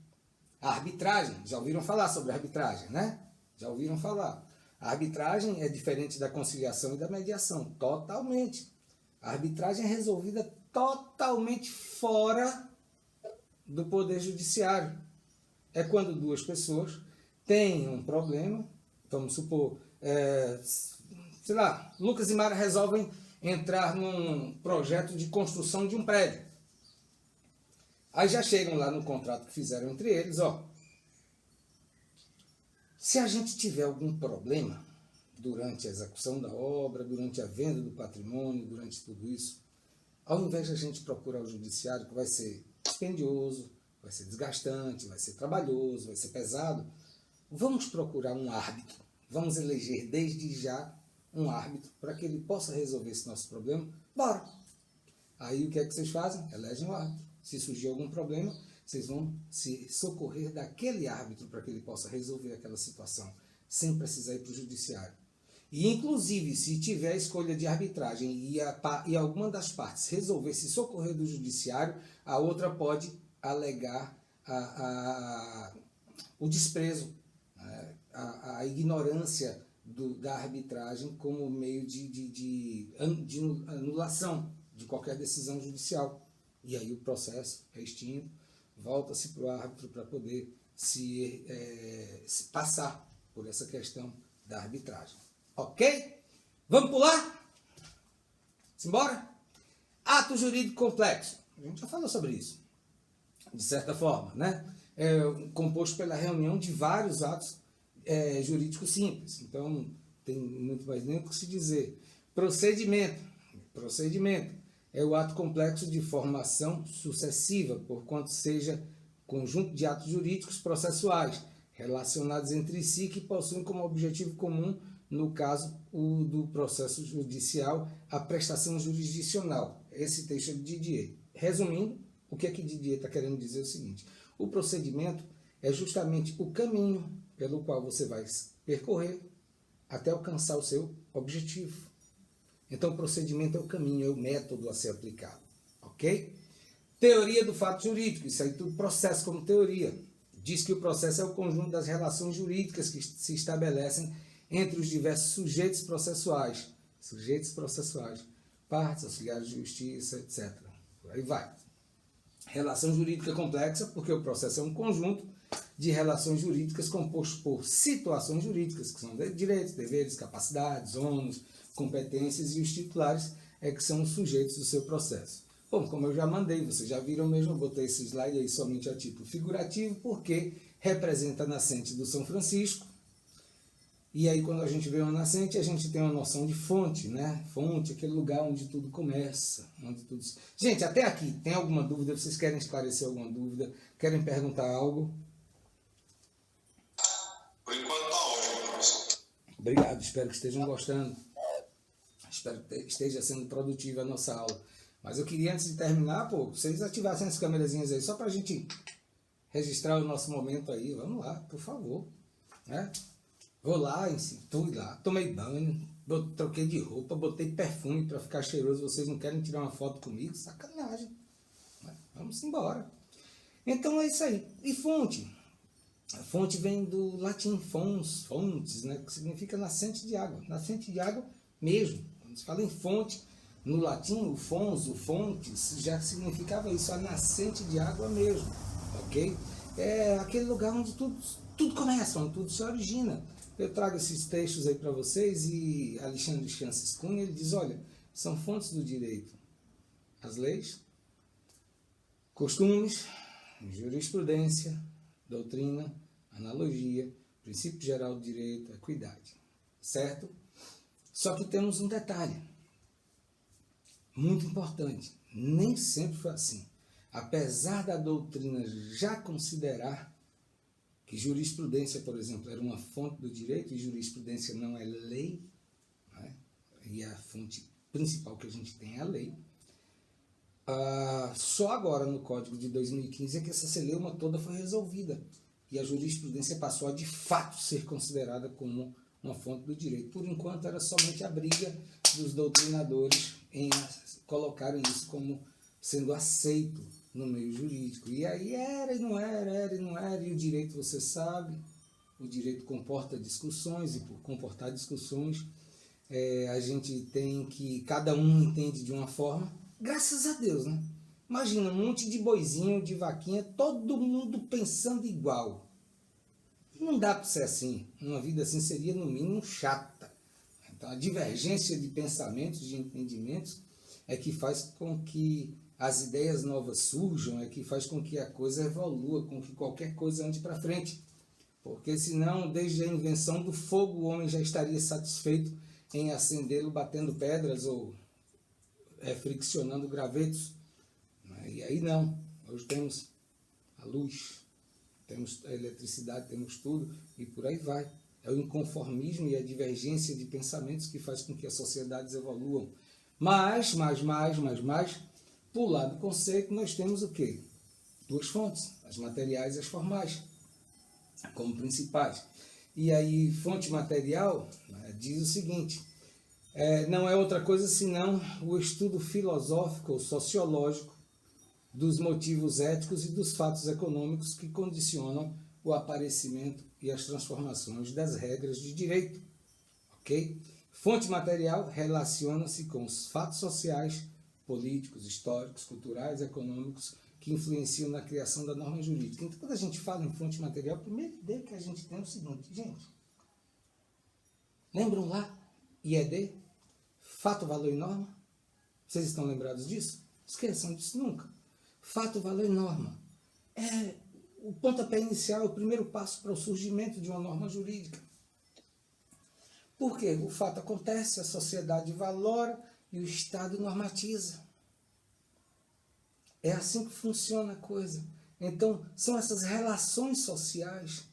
A arbitragem. Já ouviram falar sobre a arbitragem, né? Já ouviram falar. A arbitragem é diferente da conciliação e da mediação. Totalmente. A arbitragem é resolvida totalmente fora do poder judiciário. É quando duas pessoas têm um problema, vamos supor, sei lá, Lucas e Mara resolvem entrar num projeto de construção de um prédio. Aí já chegam lá no contrato que fizeram entre eles, ó. Se a gente tiver algum problema durante a execução da obra, durante a venda do patrimônio, durante tudo isso, ao invés de a gente procurar o judiciário, que vai ser dispendioso, vai ser desgastante, vai ser trabalhoso, vai ser pesado, vamos procurar um árbitro. Vamos eleger desde já um árbitro para que ele possa resolver esse nosso problema. Bora! Aí o que é que vocês fazem? Elegem um árbitro. Se surgir algum problema, vocês vão se socorrer daquele árbitro para que ele possa resolver aquela situação, sem precisar ir para o judiciário. E, inclusive, se tiver a escolha de arbitragem e alguma das partes resolver se socorrer do judiciário, a outra pode alegar o desprezo, a ignorância da arbitragem como meio de anulação de qualquer decisão judicial. E aí o processo é extinto, volta-se para o árbitro para poder se passar por essa questão da arbitragem. Ok? Vamos pular? Simbora? Ato jurídico complexo. A gente já falou sobre isso, de certa forma, né? É composto pela reunião de vários atos jurídicos simples. Então, tem muito mais nem o que se dizer. Procedimento. Procedimento é o ato complexo de formação sucessiva, porquanto seja conjunto de atos jurídicos processuais, relacionados entre si, que possuem como objetivo comum, no caso o do processo judicial, a prestação jurisdicional. Esse texto é de Didier. Resumindo, o que é que Didier está querendo dizer é o seguinte: o procedimento é justamente o caminho pelo qual você vai percorrer até alcançar o seu objetivo. Então, o procedimento é o caminho, é o método a ser aplicado. Ok? Teoria do fato jurídico. Isso aí tudo processo como teoria. Diz que o processo é o conjunto das relações jurídicas que se estabelecem entre os diversos sujeitos processuais. Partes, auxiliares de justiça, etc. Por aí vai. Relação jurídica complexa, porque o processo é um conjunto de relações jurídicas composto por situações jurídicas, que são direitos, deveres, capacidades, ônus, competências, e os titulares que são os sujeitos do seu processo. Bom, como eu já mandei, vocês já viram mesmo, eu botei esse slide aí somente a título figurativo, porque representa a nascente do São Francisco, E aí, quando a gente vê uma nascente, a gente tem uma noção de fonte, né? Fonte, aquele lugar onde tudo começa. Onde tudo... Gente, até aqui, tem alguma dúvida? Vocês querem esclarecer alguma dúvida? Querem perguntar algo? Por enquanto tá ótimo, professor. Obrigado, espero que estejam gostando. Espero que esteja sendo produtiva a nossa aula. Mas eu queria, antes de terminar, vocês ativassem as câmerazinhas aí, só para a gente registrar o nosso momento aí. Vamos lá, por favor. Né? Vou lá, fui lá, tomei banho, troquei de roupa, botei perfume para ficar cheiroso. Vocês não querem tirar uma foto comigo? Sacanagem. Vamos embora. Então é isso aí. E fonte? A fonte vem do latim fons, fontes, né? Que significa nascente de água. Nascente de água mesmo. Quando se fala em fonte, no latim, o fons, o fontes, já significava isso, a nascente de água mesmo. Ok? É aquele lugar onde tudo começa, onde tudo se origina. Eu trago esses textos aí para vocês e Alexandre Chances Cunha, ele diz, olha, são fontes do direito. As leis, costumes, jurisprudência, doutrina, analogia, princípio geral do direito, equidade. Certo? Só que temos um detalhe muito importante. Nem sempre foi assim. Apesar da doutrina já considerar que jurisprudência, por exemplo, era uma fonte do direito, e jurisprudência não é lei, né? E a fonte principal que a gente tem é a lei. Só agora, no Código de 2015, é que essa celeuma toda foi resolvida. E a jurisprudência passou a, de fato, ser considerada como uma fonte do direito. Por enquanto, era somente a briga dos doutrinadores em colocarem isso como sendo aceito no meio jurídico. E aí era e não era, e o direito, você sabe, o direito comporta discussões, e por comportar discussões, a gente tem que, cada um entende de uma forma, graças a Deus, né? Imagina, um monte de boizinho, de vaquinha, todo mundo pensando igual. Não dá para ser assim. Uma vida assim seria, no mínimo, chata. Então, a divergência de pensamentos, de entendimentos, é que faz com que as ideias novas surjam, é que faz com que a coisa evolua, com que qualquer coisa ande para frente. Porque senão, desde a invenção do fogo, o homem já estaria satisfeito em acendê-lo batendo pedras ou friccionando gravetos. E aí não. Hoje temos a luz, temos a eletricidade, temos tudo, e por aí vai. É o inconformismo e a divergência de pensamentos que faz com que as sociedades evoluam. Mas, por lado do conceito, nós temos o quê? Duas fontes, as materiais e as formais, como principais. E aí, fonte material, diz o seguinte, não é outra coisa senão o estudo filosófico ou sociológico dos motivos éticos e dos fatos econômicos que condicionam o aparecimento e as transformações das regras de direito. Ok? Fonte material relaciona-se com os fatos sociais, políticos, históricos, culturais, econômicos que influenciam na criação da norma jurídica. Então, quando a gente fala em fonte material, a primeira ideia que a gente tem é o seguinte, gente. Lembram lá? IED? Fato, valor e norma? Vocês estão lembrados disso? Esqueçam disso nunca. Fato, valor e norma. É o pontapé inicial, é o primeiro passo para o surgimento de uma norma jurídica. Por quê? O fato acontece, a sociedade valora e o Estado normatiza. É assim que funciona a coisa. Então, são essas relações sociais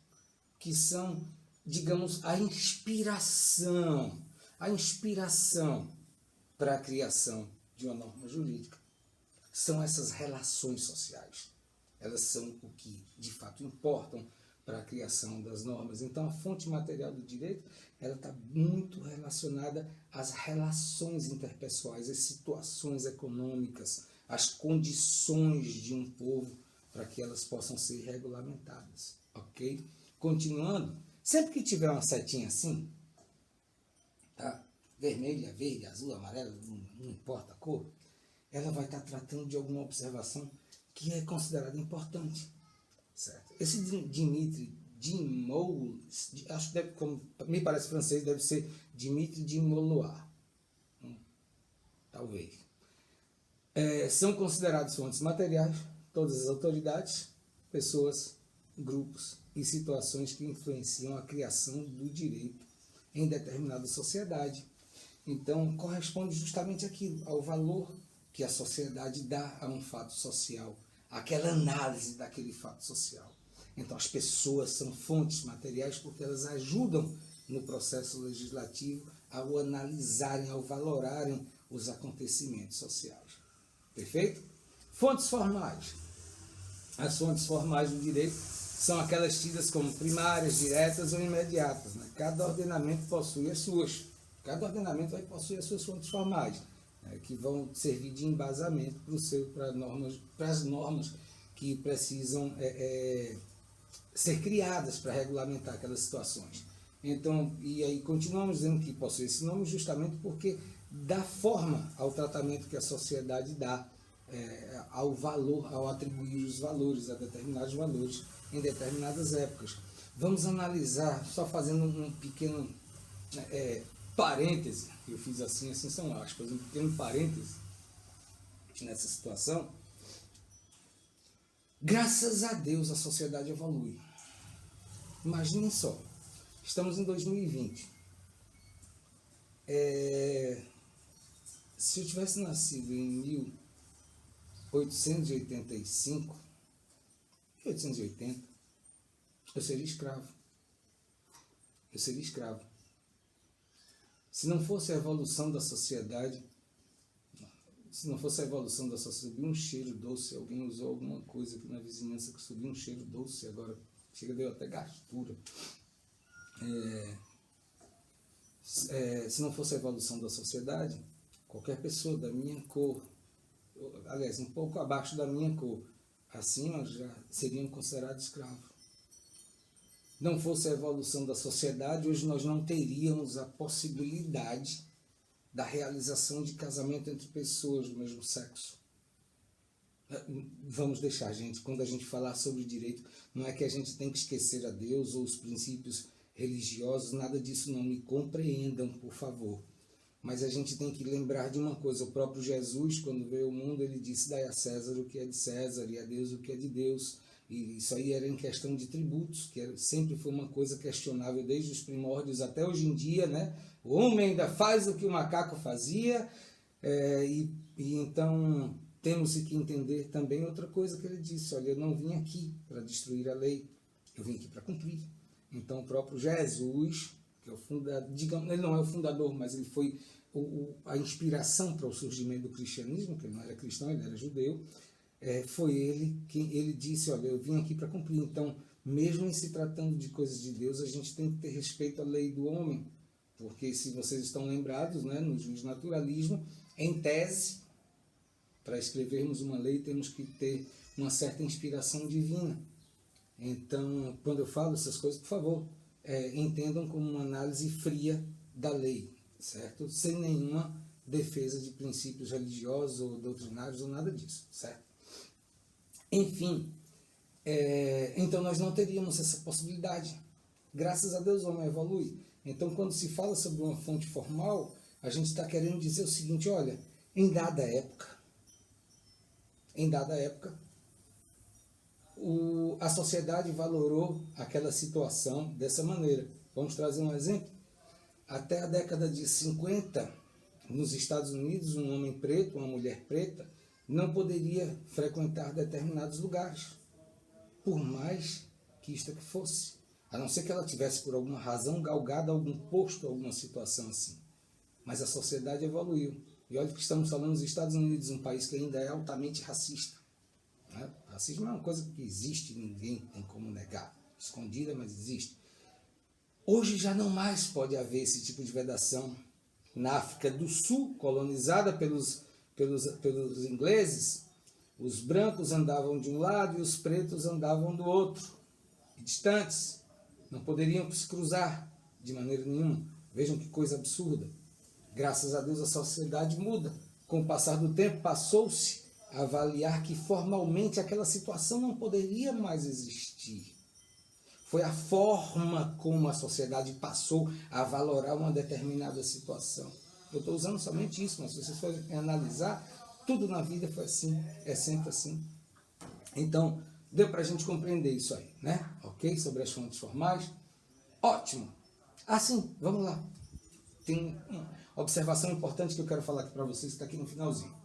que são, digamos, a inspiração para a criação de uma norma jurídica. São essas relações sociais. Elas são o que, de fato, importam para a criação das normas. Então, a fonte material do direito, ela está muito relacionada às relações interpessoais, às situações econômicas, às condições de um povo para que elas possam ser regulamentadas. Ok? Continuando, sempre que tiver uma setinha assim, tá? Vermelha, verde, azul, amarelo, não importa a cor, ela vai estar tratando de alguma observação que é considerada importante. Certo? Esse Dimitri Dimoulas, acho que deve, como me parece francês, deve ser Dimitri Dimoulas. Talvez. São considerados fontes materiais todas as autoridades, pessoas, grupos e situações que influenciam a criação do direito em determinada sociedade. Então, corresponde justamente àquilo, ao valor que a sociedade dá a um fato social, aquela análise daquele fato social. Então, as pessoas são fontes materiais porque elas ajudam no processo legislativo ao analisarem, ao valorarem os acontecimentos sociais. Perfeito? Fontes formais. As fontes formais do direito são aquelas tidas como primárias, diretas ou imediatas. Né? Cada ordenamento possui as suas. Cada ordenamento vai possuir as suas fontes formais, né? Que vão servir de embasamento para as normas que precisam ser criadas para regulamentar aquelas situações. Então, e aí continuamos dizendo que possui esse nome justamente porque dá forma ao tratamento que a sociedade dá ao valor, ao atribuir os valores, a determinados valores em determinadas épocas. Vamos analisar, só fazendo um pequeno parêntese, eu fiz assim são aspas, um pequeno parêntese nessa situação. Graças a Deus a sociedade evolui. Imaginem só, estamos em 2020. Se eu tivesse nascido em 1885, 1880, eu seria escravo. Se não fosse a evolução da sociedade, subiu um cheiro doce, alguém usou alguma coisa aqui na vizinhança que subiu um cheiro doce, agora chega, deu até gastura. Se não fosse a evolução da sociedade, qualquer pessoa da minha cor, aliás, um pouco abaixo da minha cor, acima já seriam considerados escravos. Não fosse a evolução da sociedade, hoje nós não teríamos a possibilidade da realização de casamento entre pessoas do mesmo sexo. Vamos deixar, gente, quando a gente falar sobre direito, não é que a gente tem que esquecer a Deus ou os princípios religiosos, nada disso, não me compreendam, por favor. Mas a gente tem que lembrar de uma coisa, o próprio Jesus, quando veio ao mundo, ele disse, dai a César o que é de César e a Deus o que é de Deus. E isso aí era em questão de tributos, que sempre foi uma coisa questionável desde os primórdios até hoje em dia, né? O homem ainda faz o que o macaco fazia, e então temos que entender também outra coisa que ele disse, olha, eu não vim aqui para destruir a lei, eu vim aqui para cumprir. Então o próprio Jesus, que é o fundador, digamos, ele não é o fundador, mas ele foi a inspiração para o surgimento do cristianismo, que ele não era cristão, ele era judeu, foi ele quem ele disse, olha, eu vim aqui para cumprir. Então, mesmo em se tratando de coisas de Deus, a gente tem que ter respeito à lei do homem, porque se vocês estão lembrados, né, no justnaturalismo, em tese, para escrevermos uma lei, temos que ter uma certa inspiração divina. Então, quando eu falo essas coisas, por favor, entendam como uma análise fria da lei, certo? Sem nenhuma defesa de princípios religiosos ou doutrinários ou nada disso, certo? Enfim, então nós não teríamos essa possibilidade. Graças a Deus o homem evolui. Então, quando se fala sobre uma fonte formal, a gente está querendo dizer o seguinte, olha, em dada época, a sociedade valorou aquela situação dessa maneira. Vamos trazer um exemplo? Até a década de 50, nos Estados Unidos, um homem preto, uma mulher preta, não poderia frequentar determinados lugares, por mais que isto que fosse, a não ser que ela tivesse por alguma razão galgado algum posto, alguma situação assim. Mas a sociedade evoluiu. E olha que estamos falando dos Estados Unidos, um país que ainda é altamente racista. Né? Racismo é uma coisa que existe, ninguém tem como negar, escondida, mas existe. Hoje já não mais pode haver esse tipo de vedação. Na África do Sul, colonizada pelos ingleses, os brancos andavam de um lado e os pretos andavam do outro, distantes, não poderiam se cruzar de maneira nenhuma. Vejam que coisa absurda. Graças a Deus a sociedade muda. Com o passar do tempo, passou-se a avaliar que formalmente aquela situação não poderia mais existir. Foi a forma como a sociedade passou a valorar uma determinada situação. Eu estou usando somente isso, mas se vocês forem analisar, tudo na vida foi assim, é sempre assim. Então, deu para a gente compreender isso aí, né? Ok? Sobre as fontes formais. Ótimo! Ah, sim, vamos lá. Tem uma observação importante que eu quero falar aqui para vocês, que está aqui no finalzinho.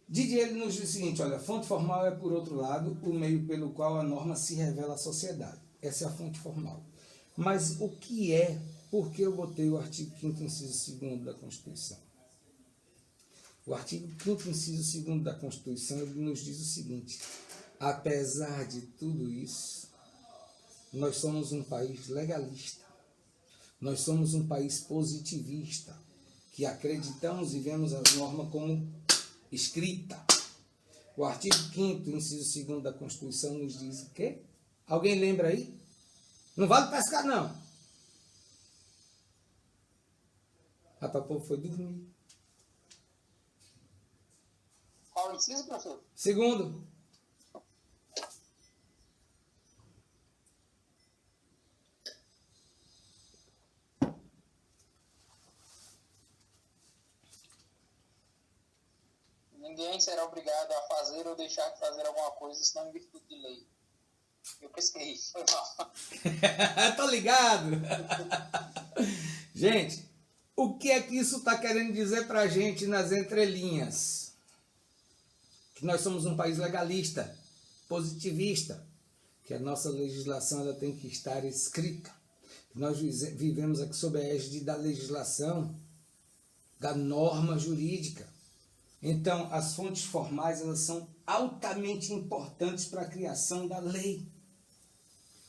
Didier ele nos diz o seguinte, olha, fonte formal é, por outro lado, o meio pelo qual a norma se revela à sociedade. Essa é a fonte formal. Mas o que é, por que eu botei o artigo 5º, inciso 2º da Constituição? O artigo 5º, inciso 2º da Constituição, ele nos diz o seguinte, apesar de tudo isso, nós somos um país legalista, nós somos um país positivista, que acreditamos e vemos a norma como escrita. O artigo 5º, inciso 2º da Constituição nos diz o quê? Alguém lembra aí? Não vale pescar, não. Rapaz, o povo foi dormir. Qual inciso, professor? Segundo, Ninguém será obrigado a fazer ou deixar de fazer alguma coisa, senão em virtude de lei. Eu pesquei, foi mal. tô ligado. Gente, o que é que isso está querendo dizer para a gente nas entrelinhas? Que nós somos um país legalista, positivista, que a nossa legislação ela tem que estar escrita. Nós vivemos aqui sob a égide da legislação, da norma jurídica. Então, as fontes formais elas são altamente importantes para a criação da lei.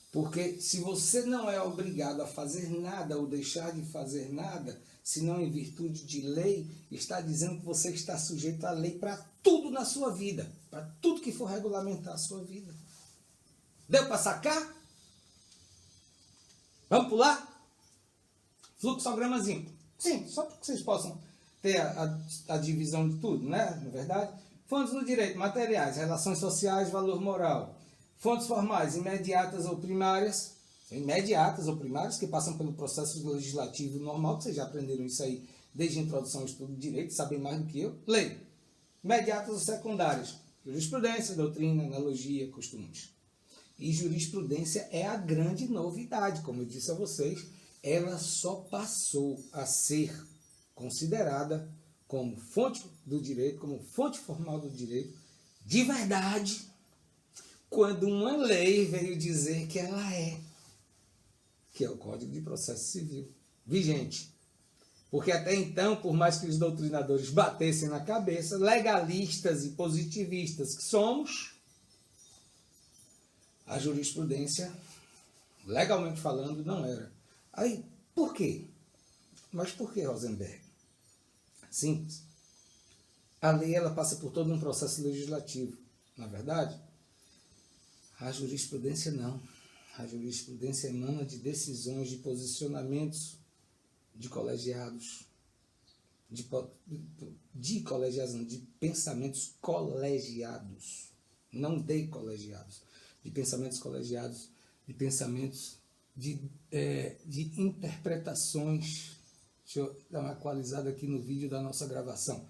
Porque se você não é obrigado a fazer nada ou deixar de fazer nada, senão em virtude de lei, está dizendo que você está sujeito à lei para tudo na sua vida, para tudo que for regulamentar a sua vida. Deu para sacar? Vamos pular? Fluxogramazinho. Sim, só para que vocês possam ter a divisão de tudo, né? Na verdade, fontes no direito, materiais, relações sociais, valor moral. Fontes formais, imediatas ou primárias, que passam pelo processo legislativo normal, que vocês já aprenderam isso aí desde a introdução ao estudo de direito, sabem mais do que eu. Lei. Imediatas ou secundárias, jurisprudência, doutrina, analogia, costumes. E jurisprudência é a grande novidade, como eu disse a vocês, ela só passou a ser considerada como fonte do direito, como fonte formal do direito, de verdade, quando uma lei veio dizer que ela é, que é o Código de Processo Civil, vigente. Porque até então, por mais que os doutrinadores batessem na cabeça, legalistas e positivistas que somos, a jurisprudência, legalmente falando, não era. Aí, por quê? Mas por que, Rosenberg? Simples. A lei ela passa por todo um processo legislativo, na verdade. A jurisprudência não. A jurisprudência emana de decisões, de posicionamentos de colegiados, de pensamentos colegiados, não de colegiados, de pensamentos colegiados, de pensamentos de interpretações. Deixa eu dar uma equalizada aqui no vídeo da nossa gravação.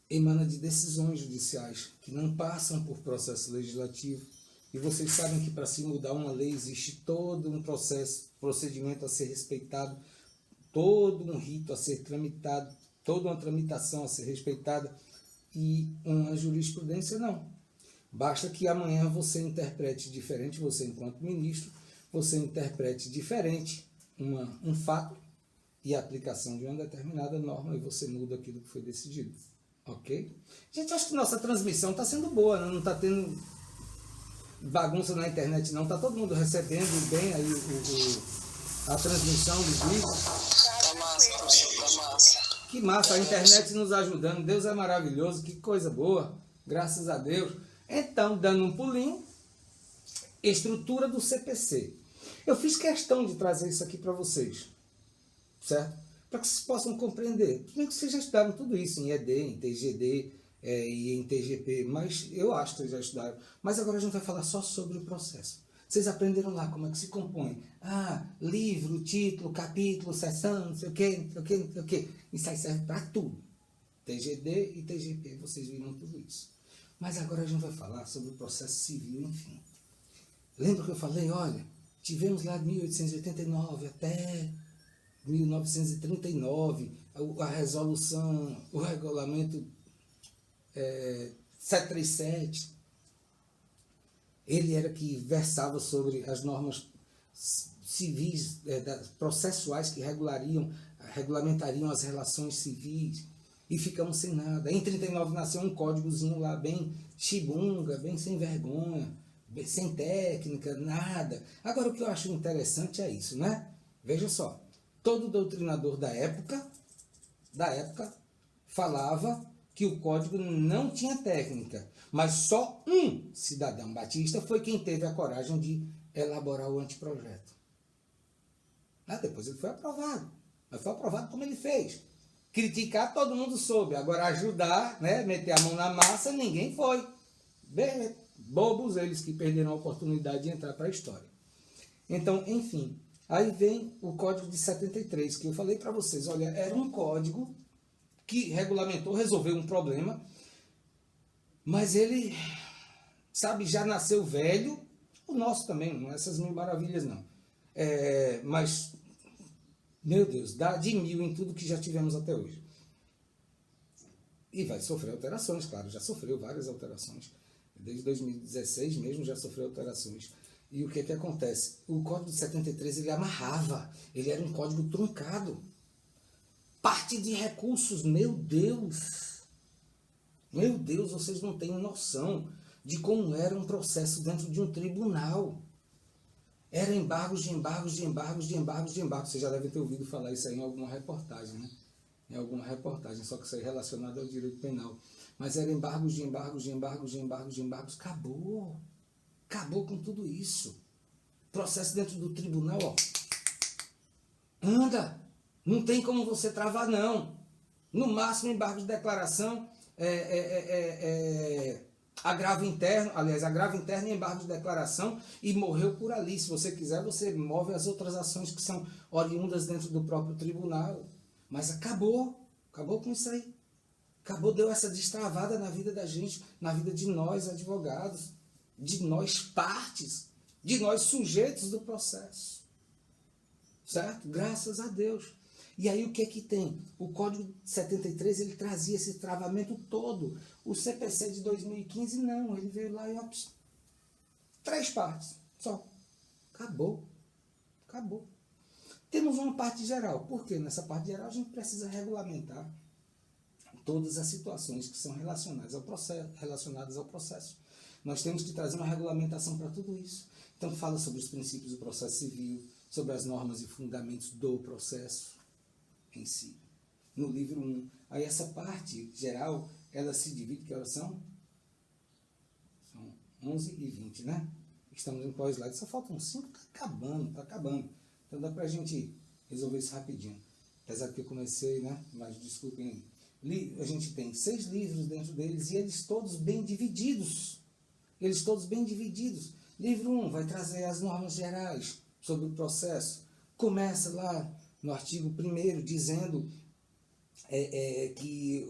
Emana de decisões judiciais que não passam por processo legislativo. E vocês sabem que para se mudar uma lei existe todo um procedimento a ser respeitado, todo um rito a ser tramitado, toda uma tramitação a ser respeitada. E uma jurisprudência não. Basta que amanhã você interprete diferente, você enquanto ministro, você interprete diferente um fato e a aplicação de uma determinada norma e você muda aquilo que foi decidido. Ok? Gente, acho que nossa transmissão está sendo boa, né? Não está tendo bagunça na internet não, está todo mundo recebendo bem aí a transmissão do vídeo. Tá massa, tá massa. Que massa, a internet nos ajudando, Deus é maravilhoso, que coisa boa, graças a Deus. Então, dando um pulinho, estrutura do CPC. Eu fiz questão de trazer isso aqui para vocês, certo? Para que vocês possam compreender. Primeiro que vocês já estudaram tudo isso em ED, em TGD e em TGP, mas eu acho que vocês já estudaram. Mas agora a gente vai falar só sobre o processo. Vocês aprenderam lá como é que se compõe. Livro, título, capítulo, seção, não sei o quê, não sei o quê, não sei o quê. Isso aí serve para tudo. TGD e TGP, vocês viram tudo isso. Mas agora a gente vai falar sobre o processo civil, enfim. Lembra que eu falei, olha, tivemos lá de 1889 até 1939, a resolução, o regulamento 737, ele era que versava sobre as normas civis, processuais que regulamentariam as relações civis, e ficamos sem nada. Em 39 nasceu um códigozinho lá bem chibunga, bem sem vergonha, bem sem técnica, nada. Agora o que eu acho interessante é isso, né? Veja só, todo doutrinador da época falava que o código não tinha técnica, mas só um cidadão batista foi quem teve a coragem de elaborar o anteprojeto. Depois ele foi aprovado, mas foi aprovado como ele fez. Criticar todo mundo soube, agora ajudar, né, meter a mão na massa, ninguém foi. Bem, bobos eles que perderam a oportunidade de entrar para a história. Então, enfim, aí vem o Código de 73, que eu falei para vocês, olha, era um código que regulamentou, resolveu um problema, mas ele, sabe, já nasceu velho, o nosso também, não é essas mil maravilhas não, mas, meu Deus, dá de 1000 em tudo que já tivemos até hoje. E vai sofrer alterações, claro, já sofreu várias alterações, desde 2016 mesmo já sofreu alterações. E o que acontece? O Código de 73, ele amarrava, ele era um código truncado. Parte de recursos, meu Deus, vocês não têm noção de como era um processo dentro de um tribunal. Era embargos de embargos, de embargos, de embargos, de embargos. Vocês já devem ter ouvido falar isso aí em alguma reportagem, né? Em alguma reportagem, só que isso aí é relacionado ao direito penal. Mas era embargos, de embargos, de embargos, de embargos, de embargos. Acabou com tudo isso. Processo dentro do tribunal, ó. Anda! Não tem como você travar, não. No máximo, embargo de declaração, agravo interno, aliás, agravo interno e embargo de declaração, e morreu por ali. Se você quiser, você move as outras ações que são oriundas dentro do próprio tribunal. Mas acabou com isso aí. Deu essa destravada na vida da gente, na vida de nós advogados, de nós partes, de nós sujeitos do processo. Certo? Graças a Deus. E aí o que tem? O Código 73, ele trazia esse travamento todo. O CPC de 2015, não. Ele veio lá e, 3 partes. Só. Acabou. Temos uma parte geral. Por quê? Nessa parte geral a gente precisa regulamentar todas as situações que são relacionadas ao processo. Nós temos que trazer uma regulamentação para tudo isso. Então fala sobre os princípios do processo civil, sobre as normas e fundamentos do processo em si, no livro 1. Aí essa parte geral, ela se divide, que horas são? São 11h20, né? Estamos em qual slide? Só faltam 5, tá acabando. Então dá pra gente resolver isso rapidinho. Apesar que eu comecei, né? Mas desculpem aí. A gente tem 6 livros dentro deles e eles todos bem divididos. Livro 1 vai trazer as normas gerais sobre o processo. Começa lá no artigo 1º dizendo que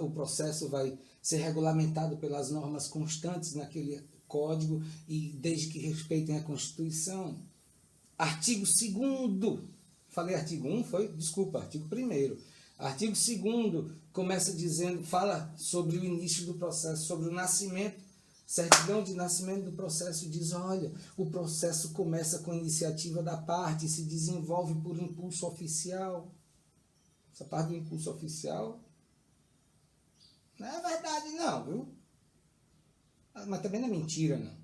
o processo vai ser regulamentado pelas normas constantes naquele código e desde que respeitem a Constituição. Artigo 2º, falei artigo 1, artigo 1º. Artigo 2º começa dizendo, fala sobre o início do processo, sobre o nascimento, certidão de nascimento do processo, diz, olha, o processo começa com a iniciativa da parte e se desenvolve por impulso oficial. Essa parte do impulso oficial não é verdade não, viu? Mas também não é mentira não.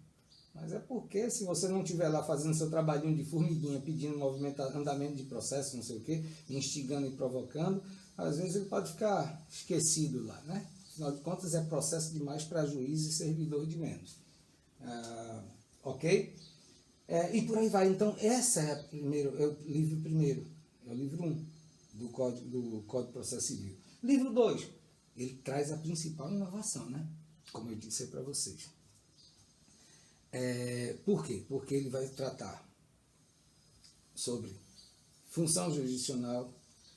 Mas é porque se você não estiver lá fazendo seu trabalhinho de formiguinha, pedindo andamento de processo, não sei o quê, instigando e provocando, às vezes ele pode ficar esquecido lá, né? Afinal de contas, é processo demais para juiz e servidor de menos. Ok? E por aí vai. Então, essa é o livro primeiro. É o livro 1 do Código de Processo Civil. Livro 2, ele traz a principal inovação, né? Como eu disse para vocês. Por quê? Porque ele vai tratar sobre função jurisdicional,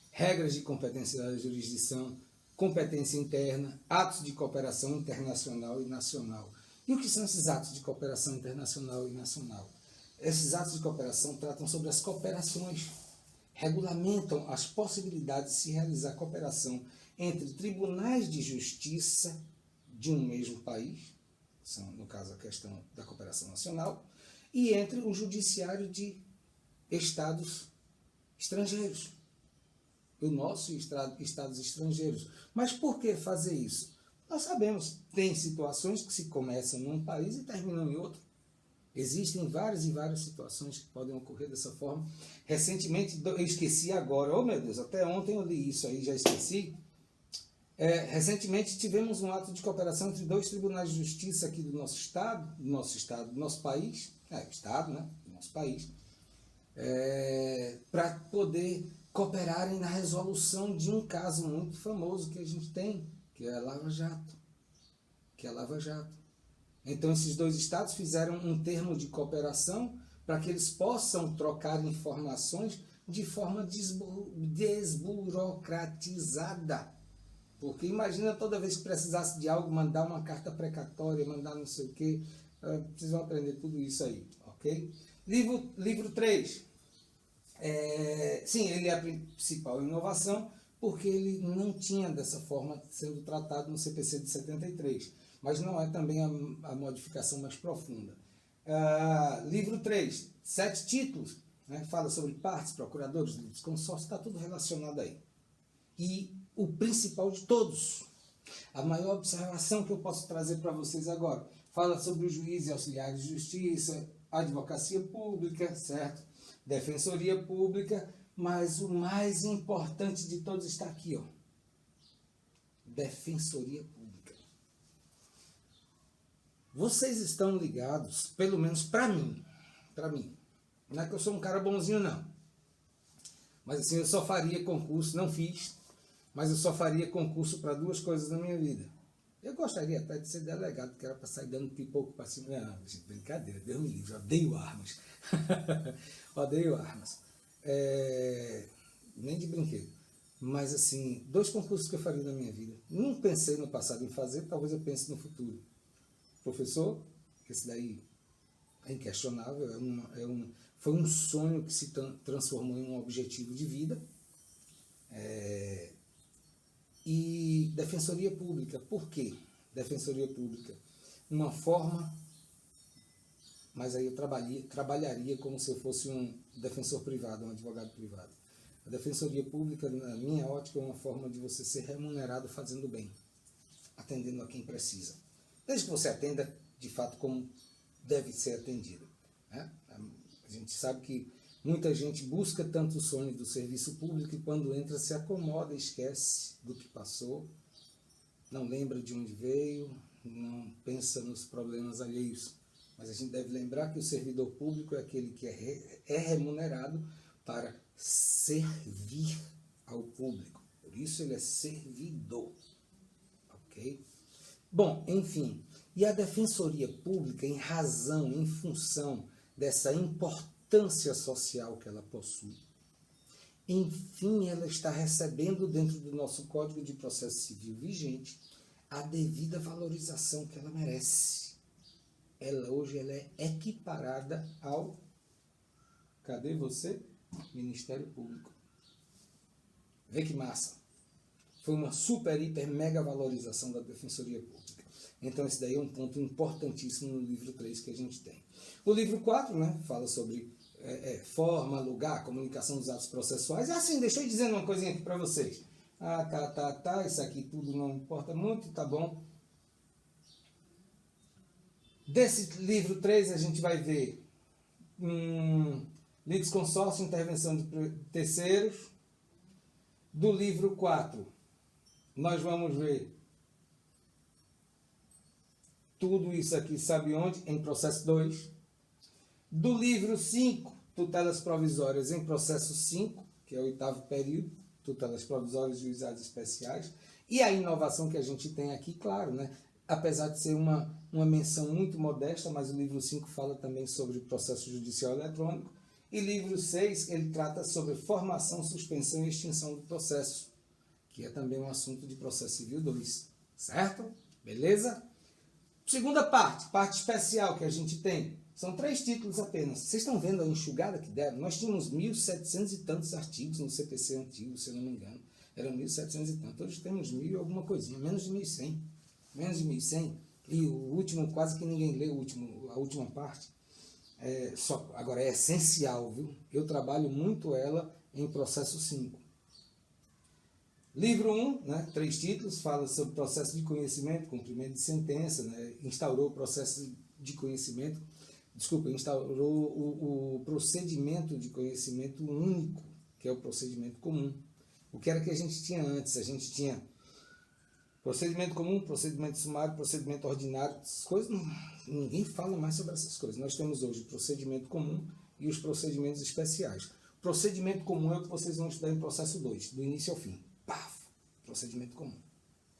regras de competência da jurisdição, competência interna, atos de cooperação internacional e nacional. E o que são esses atos de cooperação internacional e nacional? esses atos de cooperação tratam sobre as cooperações, regulamentam as possibilidades de se realizar cooperação entre tribunais de justiça de um mesmo país, são, no caso, a questão da cooperação nacional, e entre o judiciário de estados estrangeiros, o nosso e estados estrangeiros. Mas por que fazer isso? Nós sabemos, tem situações que se começam num país e terminam em outro. Existem várias e várias situações que podem ocorrer dessa forma. Recentemente, eu esqueci agora, oh meu Deus, até ontem eu li isso aí, já esqueci. Recentemente tivemos um ato de cooperação entre 2 tribunais de justiça aqui do nosso país, estado, né, do nosso país, para poder cooperarem na resolução de um caso muito famoso que a gente tem, que é a Lava Jato. Então, esses 2 estados fizeram um termo de cooperação para que eles possam trocar informações de forma desburocratizada. Porque imagina toda vez que precisasse de algo, mandar uma carta precatória, mandar não sei o quê. Vocês vão aprender tudo isso aí, ok? Livro 3. Sim, ele é a principal inovação, porque ele não tinha dessa forma sendo tratado no CPC de 73. Mas não é também a modificação mais profunda. Livro 3, 7 títulos, né, fala sobre partes, procuradores, livros, consórcios, está tudo relacionado aí. E o principal de todos, a maior observação que eu posso trazer para vocês agora, fala sobre os juízes e auxiliares de justiça, advocacia pública, certo? Defensoria pública, mas o mais importante de todos está aqui, ó. Defensoria pública. Vocês estão ligados, pelo menos para mim, não é que eu sou um cara bonzinho, não. Mas assim, eu só faria concurso, não fiz, mas eu só faria concurso para 2 coisas na minha vida. Eu gostaria até de ser delegado, que era para sair dando pipoco para cima. Não, gente, brincadeira, Deus me livre, odeio armas. Odeio armas. Nem de brinquedo. Mas assim, 2 concursos que eu faria na minha vida. Não pensei no passado em fazer, talvez eu pense no futuro. Professor, esse daí é inquestionável, foi um sonho que se transformou em um objetivo de vida. E Defensoria Pública, por quê? Defensoria Pública, uma forma, mas aí eu trabalharia como se eu fosse um defensor privado, um advogado privado. A Defensoria Pública, na minha ótica, é uma forma de você ser remunerado fazendo bem, atendendo a quem precisa. Desde que você atenda, de fato, como deve ser atendido, né? A gente sabe que muita gente busca tanto o sonho do serviço público e quando entra se acomoda, esquece do que passou, não lembra de onde veio, não pensa nos problemas alheios. Mas a gente deve lembrar que o servidor público é aquele que é remunerado para servir ao público. Por isso ele é servidor. Ok? Bom, enfim. E a Defensoria Pública, em razão, em função dessa importância social que ela possui, enfim, ela está recebendo dentro do nosso Código de Processo Civil vigente a devida valorização que ela merece. Hoje ela é equiparada ao, cadê você? Ministério Público. Vê que massa. Foi uma super, hiper, mega valorização da Defensoria Pública. Então esse daí é um ponto importantíssimo no livro 3 que a gente tem. O livro 4, né, fala sobre forma, lugar, comunicação dos atos processuais. Assim, deixa eu dizer uma coisinha aqui para vocês. Tá, isso aqui tudo não importa muito, tá bom? Desse livro 3 a gente vai ver litisconsórcio, intervenção de terceiros. Do livro 4, nós vamos ver tudo isso aqui, sabe onde? Em processo 2. Do livro 5, tutelas provisórias em processo 5, que é o 8º período, tutelas provisórias e juizados especiais. E a inovação que a gente tem aqui, claro, né? Apesar de ser uma menção muito modesta, mas o livro 5 fala também sobre o processo judicial eletrônico. E livro 6, ele trata sobre formação, suspensão e extinção do processo, que é também um assunto de processo civil 2, certo? Beleza? Segunda parte especial que a gente tem, São 3 títulos apenas. Vocês estão vendo a enxugada que deram? Nós tínhamos 1.700 e tantos artigos no CPC antigo, se eu não me engano. Eram 1.700 e tantos. Hoje temos 1.000 e alguma coisinha, menos de 1.100. Menos de 1.100. E o último, quase que ninguém lê a última parte. Agora, é essencial, viu? Eu trabalho muito ela em processo 5. Livro 1, né, 3 títulos, fala sobre processo de conhecimento, cumprimento de sentença, né, instaurou o processo de conhecimento, instaurou o procedimento de conhecimento único, que é o procedimento comum. O que era que a gente tinha antes? A gente tinha procedimento comum, procedimento sumário, procedimento ordinário, essas coisas, ninguém fala mais sobre essas coisas. Nós temos hoje o procedimento comum e os procedimentos especiais. O procedimento comum é o que vocês vão estudar em processo 2, do início ao fim. Paf! Procedimento comum.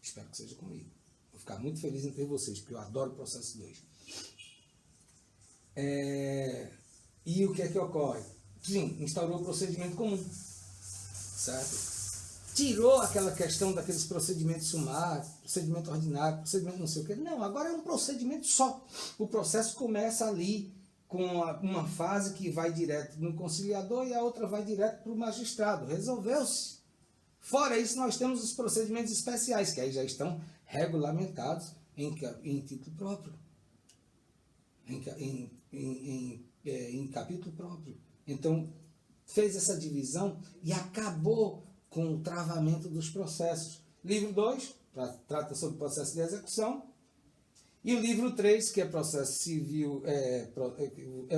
Espero que seja comigo. Vou ficar muito feliz em ter vocês, porque eu adoro o processo 2. E o que é que ocorre? Sim, instaurou o procedimento comum. Certo? Tirou aquela questão daqueles procedimentos sumários, procedimento ordinário, procedimento não sei o quê. Não, agora é um procedimento só. O processo começa ali com uma fase que vai direto no conciliador e a outra vai direto para o magistrado. Resolveu-se. Fora isso, nós temos os procedimentos especiais, que aí já estão regulamentados em título próprio, em capítulo próprio. Então, fez essa divisão e acabou com o travamento dos processos. Livro 2, trata sobre processo de execução. E o livro 3, que é processo civil, é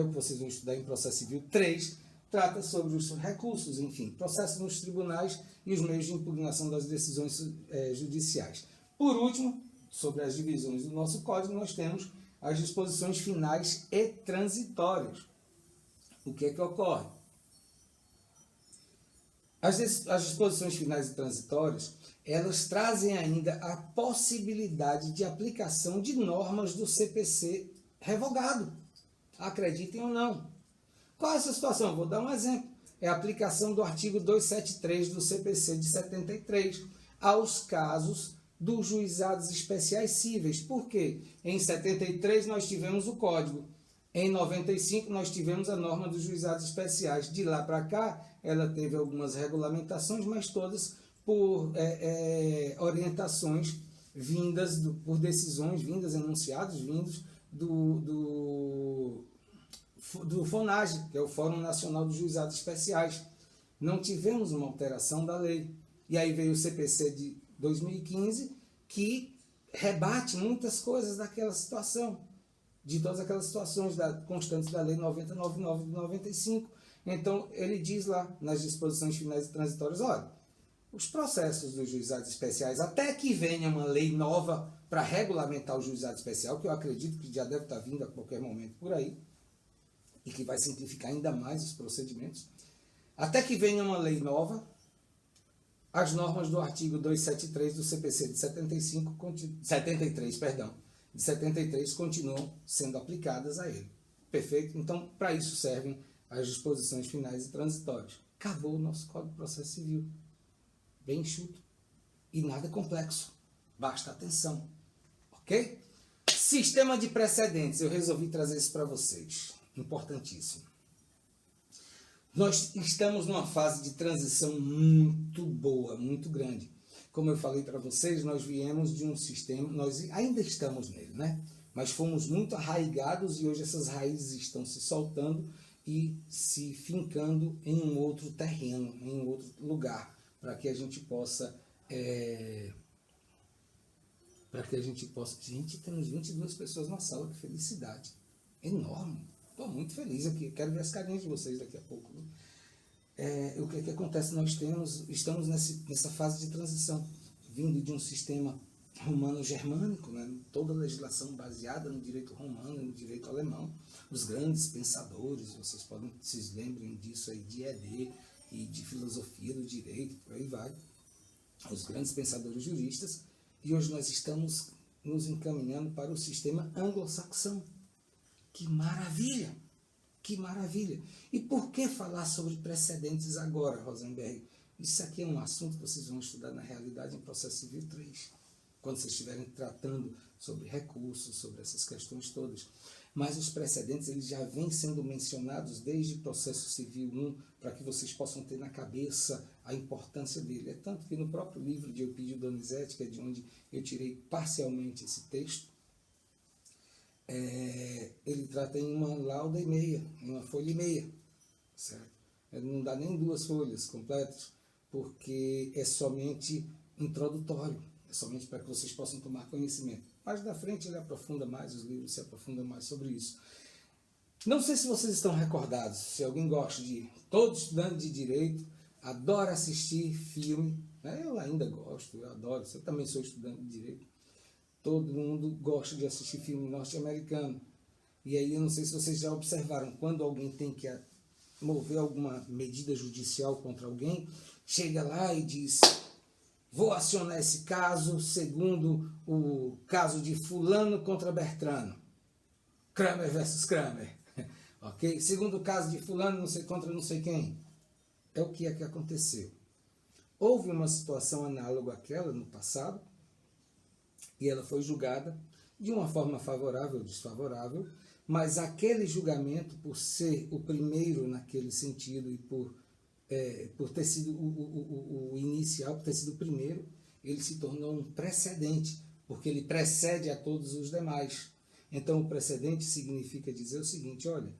o que vocês vão estudar em processo civil 3, trata sobre os recursos, enfim, processos nos tribunais e os meios de impugnação das decisões judiciais. Por último, sobre as divisões do nosso código, nós temos as disposições finais e transitórias. O que é que ocorre? As disposições finais e transitórias, elas trazem ainda a possibilidade de aplicação de normas do CPC revogado. Acreditem ou não. Qual é essa situação? Vou dar um exemplo. É a aplicação do artigo 273 do CPC de 73 aos casos dos juizados especiais cíveis. Por quê? Em 73 nós tivemos o Código. Em 95 nós tivemos a norma dos juizados especiais. De lá para cá, ela teve algumas regulamentações, mas todas por orientações vindas, por decisões vindas, enunciados vindos do FONAGE, que é o Fórum Nacional dos Juizados Especiais. Não tivemos uma alteração da lei. E aí veio o CPC de 2015, que rebate muitas coisas daquela situação, de todas aquelas situações constantes da Lei 9099 de 95. Então, ele diz lá, nas disposições finais e transitórias, olha, os processos dos juizados especiais, até que venha uma lei nova para regulamentar o juizado especial, que eu acredito que já deve estar vindo a qualquer momento por aí, e que vai simplificar ainda mais os procedimentos, até que venha uma lei nova, as normas do artigo 273 do CPC de 73 continuam sendo aplicadas a ele. Perfeito? Então, para isso servem as disposições finais e transitórias. Acabou o nosso Código de Processo Civil. Bem enxuto. E nada complexo. Basta atenção. Ok? Sistema de precedentes. Eu resolvi trazer isso para vocês. Importantíssimo. Nós estamos numa fase de transição muito boa, muito grande. Como eu falei para vocês, nós viemos de um sistema, nós ainda estamos nele, né? Mas fomos muito arraigados e hoje essas raízes estão se soltando e se fincando em um outro terreno, em um outro lugar, para que a gente possa... Gente, temos 22 pessoas na sala, que felicidade. Enorme. Estou muito feliz aqui, quero ver as carinhas de vocês daqui a pouco. O que acontece? Nós estamos nessa fase de transição, vindo de um sistema romano-germânico, né? Toda a legislação baseada no direito romano e no direito alemão. Os grandes pensadores, vocês se lembrem disso aí, de ED e de filosofia do direito, por aí vai. Os grandes pensadores juristas. E hoje nós estamos nos encaminhando para o sistema anglo-saxão. Que maravilha! Que maravilha! E por que falar sobre precedentes agora, Rosenberg? Isso aqui é um assunto que vocês vão estudar na realidade em Processo Civil 3, quando vocês estiverem tratando sobre recursos, sobre essas questões todas. Mas os precedentes eles já vêm sendo mencionados desde o processo civil 1, para que vocês possam ter na cabeça a importância dele. É tanto que no próprio livro de Eupídio Donizete, que é de onde eu tirei parcialmente esse texto, ele trata em uma lauda e meia, em uma folha e meia, certo? Ele não dá nem 2 folhas completas, porque é somente introdutório, é somente para que vocês possam tomar conhecimento. Mais da frente ele aprofunda mais, os livros se aprofundam mais sobre isso. Não sei se vocês estão recordados, se alguém gosta de... Todo estudante de Direito adora assistir filme, né? Eu ainda gosto, eu adoro, eu também sou estudante de Direito. Todo mundo gosta de assistir filme norte-americano. E aí eu não sei se vocês já observaram, quando alguém tem que mover alguma medida judicial contra alguém, chega lá e diz: vou acionar esse caso segundo o caso de fulano contra Bertrano. Kramer versus Kramer. Ok? Segundo o caso de fulano não sei, contra não sei quem. É o que é que aconteceu. Houve uma situação análoga àquela no passado, e ela foi julgada de uma forma favorável ou desfavorável, mas aquele julgamento, por ser o primeiro naquele sentido e por ter sido o inicial, por ter sido o primeiro, ele se tornou um precedente, porque ele precede a todos os demais. Então, o precedente significa dizer o seguinte: olha,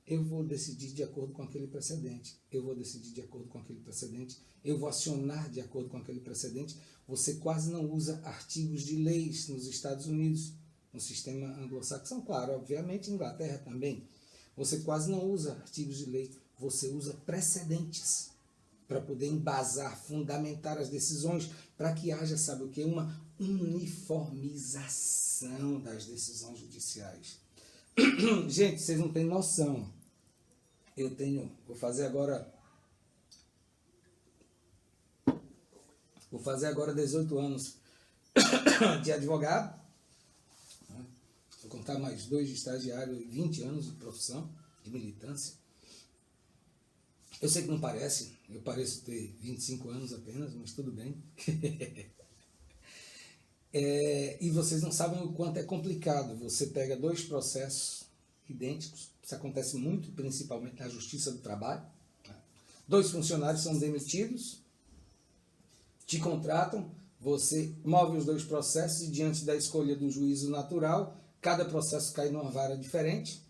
eu vou decidir de acordo com aquele precedente, eu vou decidir de acordo com aquele precedente, eu vou acionar de acordo com aquele precedente. Você quase não usa artigos de leis nos Estados Unidos, no sistema anglo-saxão, claro, obviamente, Inglaterra também. Você quase não usa artigos de lei, você usa precedentes para poder embasar, fundamentar as decisões, para que haja, sabe o que? Uma uniformização das decisões judiciais. Gente, vocês não têm noção. Vou fazer agora 18 anos de advogado. Vou contar mais 2 de estagiário e 20 anos de profissão, de militância. Eu sei que não parece, eu pareço ter 25 anos apenas, mas tudo bem. E vocês não sabem o quanto é complicado. Você pega 2 processos idênticos, isso acontece muito, principalmente na Justiça do Trabalho. 2 funcionários são demitidos, te contratam, você move os 2 processos e, diante da escolha do juízo natural, cada processo cai numa vara diferente.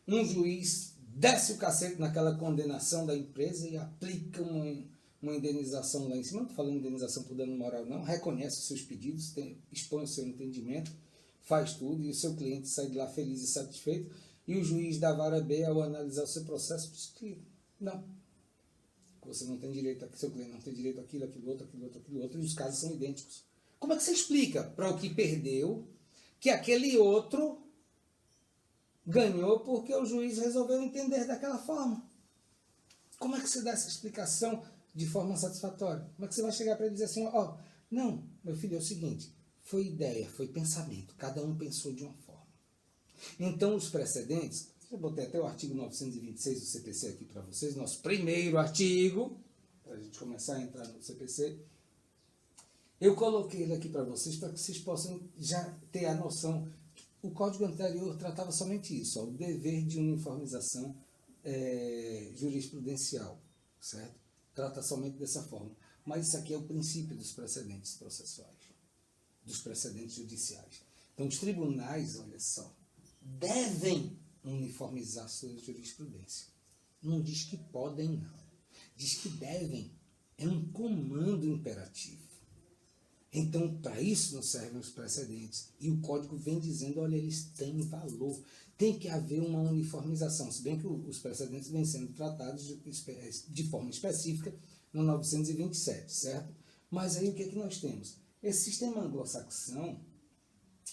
Um juiz desce o cacete naquela condenação da empresa e aplica uma indenização lá em cima. Não estou falando indenização por dano moral, não. Reconhece os seus pedidos, expõe o seu entendimento, faz tudo, e o seu cliente sai de lá feliz e satisfeito. E o juiz da vara B, ao analisar o seu processo, diz que não, você não tem direito aqui, seu cliente não tem direito àquilo, aquilo outro, e os casos são idênticos. Como é que você explica para o que perdeu que aquele outro ganhou porque o juiz resolveu entender daquela forma? Como é que você dá essa explicação de forma satisfatória? Como é que você vai chegar para ele e dizer assim: ó, não, meu filho, é o seguinte, foi ideia, foi pensamento, cada um pensou de uma forma. Então, os precedentes, eu botei até o artigo 926 do CPC aqui para vocês, nosso primeiro artigo, para a gente começar a entrar no CPC. Eu coloquei ele aqui para vocês vocês possam já ter a noção. O Código anterior tratava somente isso, o dever de uniformização jurisprudencial, certo? Trata somente dessa forma. Mas isso aqui é o princípio dos precedentes processuais, dos precedentes judiciais. Então, os tribunais, olha só, devem uniformizar sua jurisprudência. Não diz que podem, não. Diz que devem. É um comando imperativo. Então, para isso nos servem os precedentes. E o Código vem dizendo: olha, eles têm valor. Tem que haver uma uniformização. Se bem que os precedentes vêm sendo tratados de forma específica no 927, certo? Mas aí o que é que nós temos? Esse sistema anglo-saxão,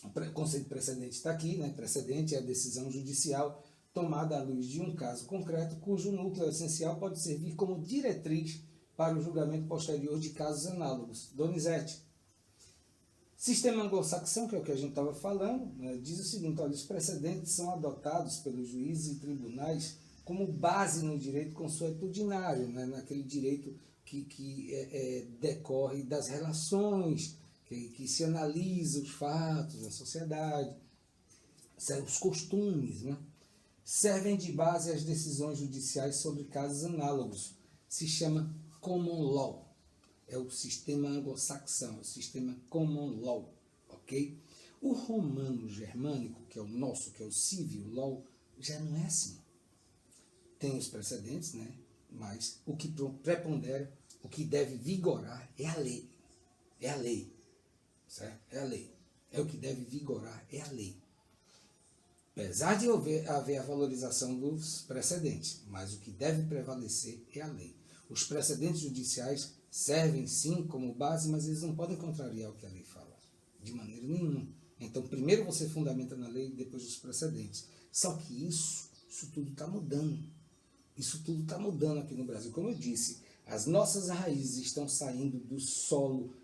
o conceito de precedente está aqui, né? Precedente é a decisão judicial tomada à luz de um caso concreto, cujo núcleo essencial pode servir como diretriz para o julgamento posterior de casos análogos. Donizete. Sistema anglo-saxão, que é o que a gente estava falando, né, diz o seguinte: olha, os precedentes são adotados pelos juízes e tribunais como base no direito consuetudinário, né, naquele direito que decorre das relações, que se analisa os fatos da sociedade. os costumes, né? Servem de base às decisões judiciais sobre casos análogos. Se chama common law. É o sistema anglo-saxão, é o sistema common law, ok? O romano-germânico, que é o nosso, que é o civil law, já não é assim. Tem os precedentes, né? Mas o que prepondera, o que deve vigorar é a lei. É a lei, certo? É a lei. É o que deve vigorar, é a lei. Apesar de haver a valorização dos precedentes, mas o que deve prevalecer é a lei. Os precedentes judiciais servem sim como base, mas eles não podem contrariar o que a lei fala, de maneira nenhuma. Então, primeiro você fundamenta na lei, depois os precedentes. Só que isso tudo está mudando. Isso tudo está mudando aqui no Brasil. Como eu disse, as nossas raízes estão saindo do solo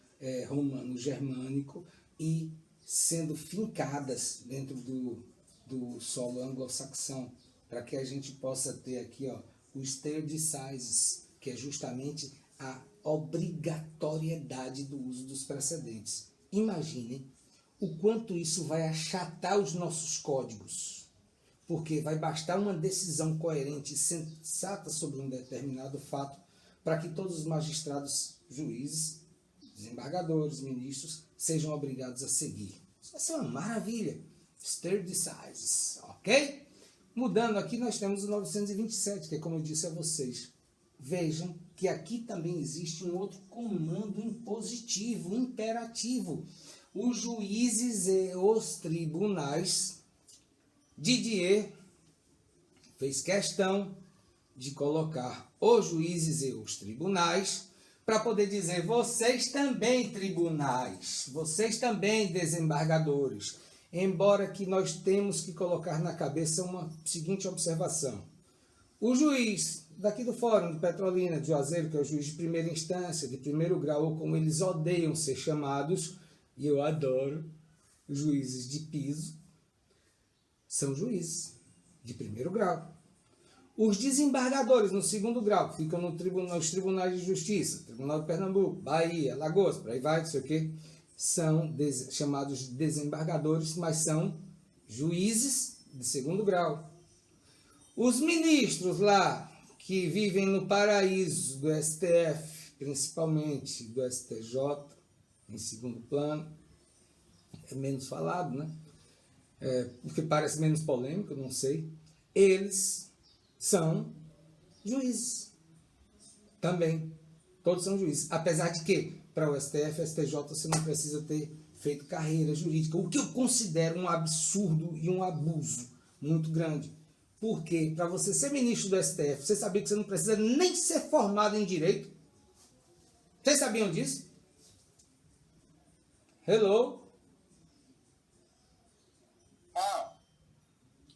romano-germânico e sendo fincadas dentro do solo anglo-saxão, para que a gente possa ter aqui o stare decisis, que é justamente a obrigatoriedade do uso dos precedentes. Imaginem o quanto isso vai achatar os nossos códigos, porque vai bastar uma decisão coerente e sensata sobre um determinado fato para que todos os magistrados, juízes, desembargadores, ministros sejam obrigados a seguir. Isso vai ser uma maravilha. Stare decisis, ok? Mudando aqui, nós temos o 927, que é como eu disse a vocês. Vejam que aqui também existe um outro comando impositivo, imperativo. Os juízes e os tribunais. Didier fez questão de colocar os juízes e os tribunais para poder dizer, vocês também tribunais, vocês também desembargadores. Embora que nós temos que colocar na cabeça uma seguinte observação. O juiz daqui do Fórum de Petrolina, de Juazeiro, que é o juiz de primeira instância, de primeiro grau, ou como eles odeiam ser chamados, e eu adoro, juízes de piso, são juízes de primeiro grau. Os desembargadores no segundo grau, que ficam nos tribunais de justiça, Tribunal de Pernambuco, Bahia, Alagoas, por aí vai, não sei o quê, são chamados de desembargadores, mas são juízes de segundo grau. Os ministros lá, que vivem no paraíso do STF, principalmente do STJ, em segundo plano, é menos falado, né? Porque parece menos polêmico, não sei. Eles são juízes também. Todos são juízes. Apesar de que, para o STF e STJ, você não precisa ter feito carreira jurídica, o que eu considero um absurdo e um abuso muito grande. Porque, para você ser ministro do STF, você sabia que você não precisa nem ser formado em direito? Vocês sabiam disso? Hello?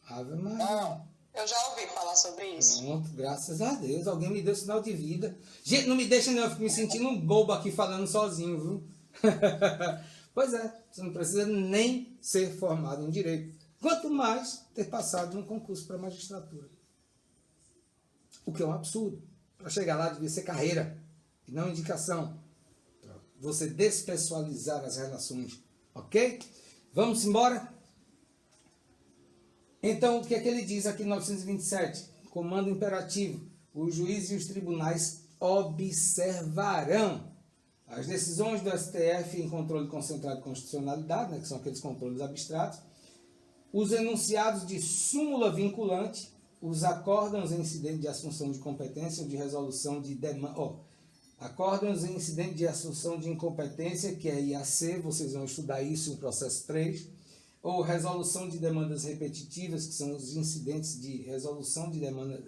Ave Maria. Não, eu já ouvi falar sobre isso. Pronto, graças a Deus. Alguém me deu sinal de vida. Gente, não me deixa não, eu fico me sentindo um bobo aqui falando sozinho, viu? Pois é, você não precisa nem ser formado em direito. Quanto mais ter passado num concurso para magistratura. O que é um absurdo. Para chegar lá devia ser carreira e não indicação. Pra você despessoalizar as relações. Ok? Vamos embora? Então, o que é que ele diz aqui no 927? Comando imperativo. Os juízes e os tribunais observarão as decisões do STF em controle concentrado de constitucionalidade, né, que são aqueles controles abstratos, os enunciados de súmula vinculante, os acórdãos em incidente de assunção de competência ou de resolução de demanda. Acórdãos em incidente de assunção de incompetência, que é IAC, vocês vão estudar isso em processo 3, ou resolução de demandas repetitivas, que são os incidentes de resolução de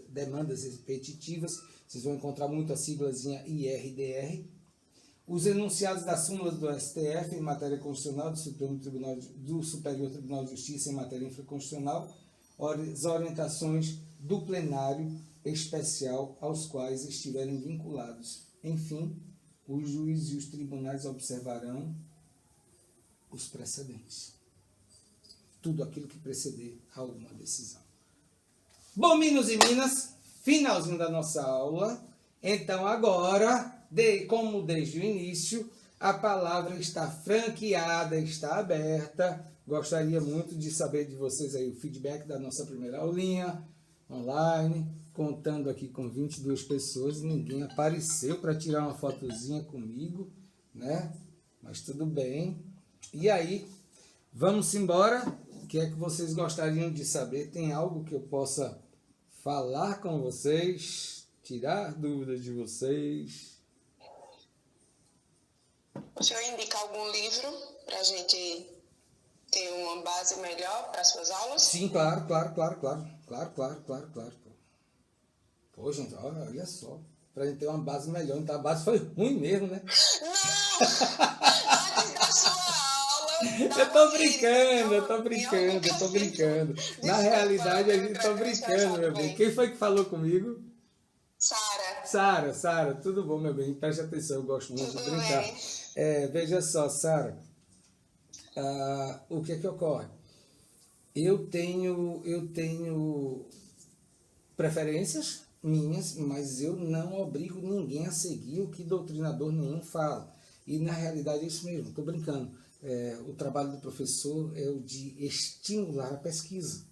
demandas repetitivas, vocês vão encontrar muito a siglazinha IRDR. Os enunciados das súmulas do STF em matéria constitucional, do Superior Tribunal de Justiça em matéria infraconstitucional, as orientações do plenário especial aos quais estiverem vinculados. Enfim, os juízes e os tribunais observarão os precedentes. Tudo aquilo que preceder a alguma decisão. Bom, Minos e Minas, finalzinho da nossa aula. Então, agora, como desde o início, a palavra está franqueada, está aberta Gostaria muito de saber de vocês aí o feedback da nossa primeira aulinha online, contando aqui com 22 pessoas, ninguém apareceu para tirar uma fotozinha comigo, né? Mas tudo bem. E aí, vamos embora? O que é que vocês gostariam de saber? Tem algo que eu possa falar com vocês, tirar dúvidas de vocês? O senhor indica algum livro para a gente ter uma base melhor para as suas aulas? Sim, claro. Pô, gente, olha só. Pra gente ter uma base melhor. Então a base foi ruim mesmo, né? Não! Antes da sua aula... Eu tô brincando. Na realidade, a gente tá brincando, meu bem. Quem foi que falou comigo? Sara, tudo bom, meu bem? Preste atenção, eu gosto muito de brincar. Veja só, Sara. O que é que ocorre? Eu tenho preferências minhas, mas eu não obrigo ninguém a seguir o que doutrinador nenhum fala. E na realidade é isso mesmo, estou brincando. O trabalho do professor é o de estimular a pesquisa.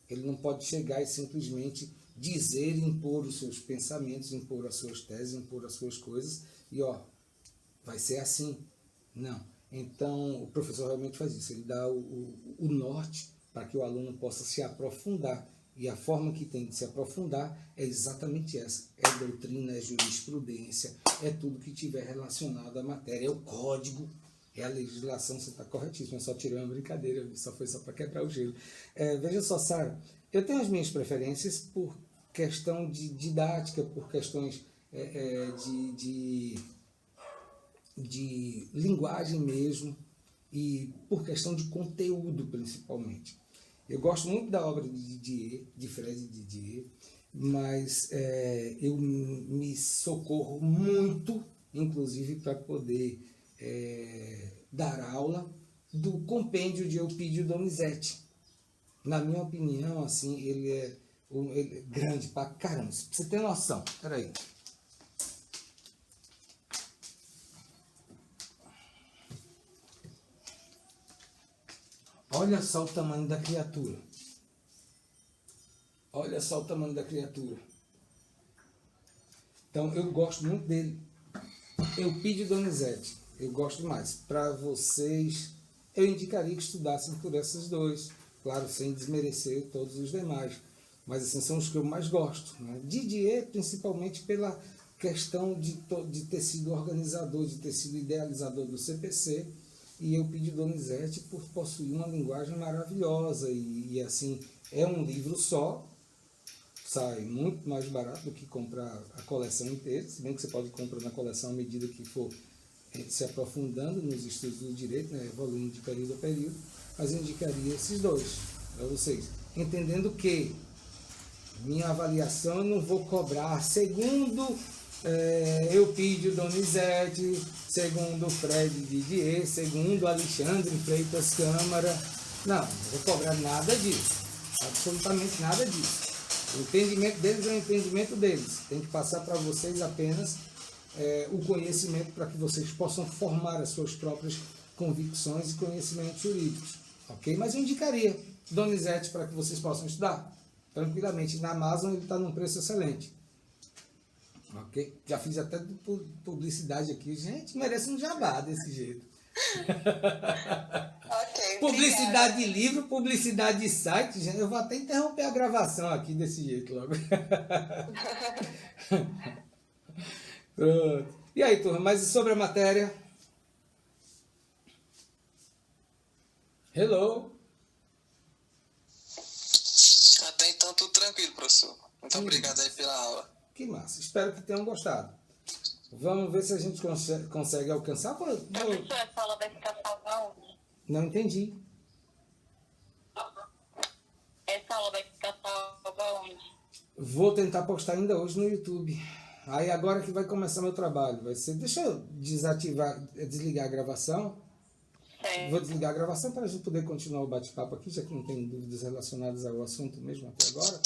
Ele não pode chegar e simplesmente dizer, impor os seus pensamentos, impor as suas teses, impor as suas coisas e vai ser assim. Não. Então, o professor realmente faz isso. Ele dá o norte para que o aluno possa se aprofundar. E a forma que tem de se aprofundar é exatamente essa. É doutrina, é jurisprudência, é tudo que tiver relacionado à matéria. É o código, é a legislação. Você está corretíssimo, eu só tirei uma brincadeira, foi só para quebrar o gelo. Veja só, Sara, eu tenho as minhas preferências por questão de didática, por questões de linguagem mesmo e por questão de conteúdo principalmente. Eu gosto muito da obra de Fred Didier, mas eu me socorro muito, inclusive para poder dar aula, do compêndio de Eupídio Donizete. Na minha opinião, assim, ele é grande pra caramba. Pra você ter noção, peraí. Olha só o tamanho da criatura. Olha só o tamanho da criatura. Então, eu gosto muito dele. Eupídio Donizete. Eu gosto demais. Para vocês, eu indicaria que estudassem por esses dois. Claro, sem desmerecer todos os demais. Mas, assim, são os que eu mais gosto. Né? Didier, principalmente pela questão de ter sido organizador, de ter sido idealizador do CPC. E Eupídio Donizete por possuir uma linguagem maravilhosa e assim, é um livro só, sai muito mais barato do que comprar a coleção inteira, se bem que você pode comprar na coleção à medida que for se aprofundando nos estudos do direito, né, evoluindo de período a período, mas eu indicaria esses dois para vocês, entendendo que minha avaliação eu não vou cobrar segundo Eupídio Donizete, segundo Fred Didier, segundo Alexandre Freitas Câmara. Não vou cobrar nada disso, absolutamente nada disso. O entendimento deles é o entendimento deles. Tem que passar para vocês apenas o conhecimento para que vocês possam formar as suas próprias convicções e conhecimentos jurídicos. Ok? Mas eu indicaria Donizete para que vocês possam estudar tranquilamente. Na Amazon ele está num preço excelente. Ok? Já fiz até publicidade aqui. Gente, merece um jabá desse jeito. Ok, Publicidade de livro, publicidade de site. Gente, eu vou até interromper a gravação aqui desse jeito logo. Pronto. E aí, turma, mas sobre a matéria? Hello? Até então tudo tranquilo, professor. Muito obrigado aí pela aula. Que massa. Espero que tenham gostado. Vamos ver se a gente consegue alcançar. Professor, essa aula vai ficar salva onde? Não entendi. Essa aula vai ficar salva onde? Vou tentar postar ainda hoje no YouTube. Aí agora que vai começar meu trabalho. Vai ser. Deixa eu desligar a gravação. Vou desligar a gravação para a gente poder continuar o bate-papo aqui, já que não tem dúvidas relacionadas ao assunto mesmo até agora.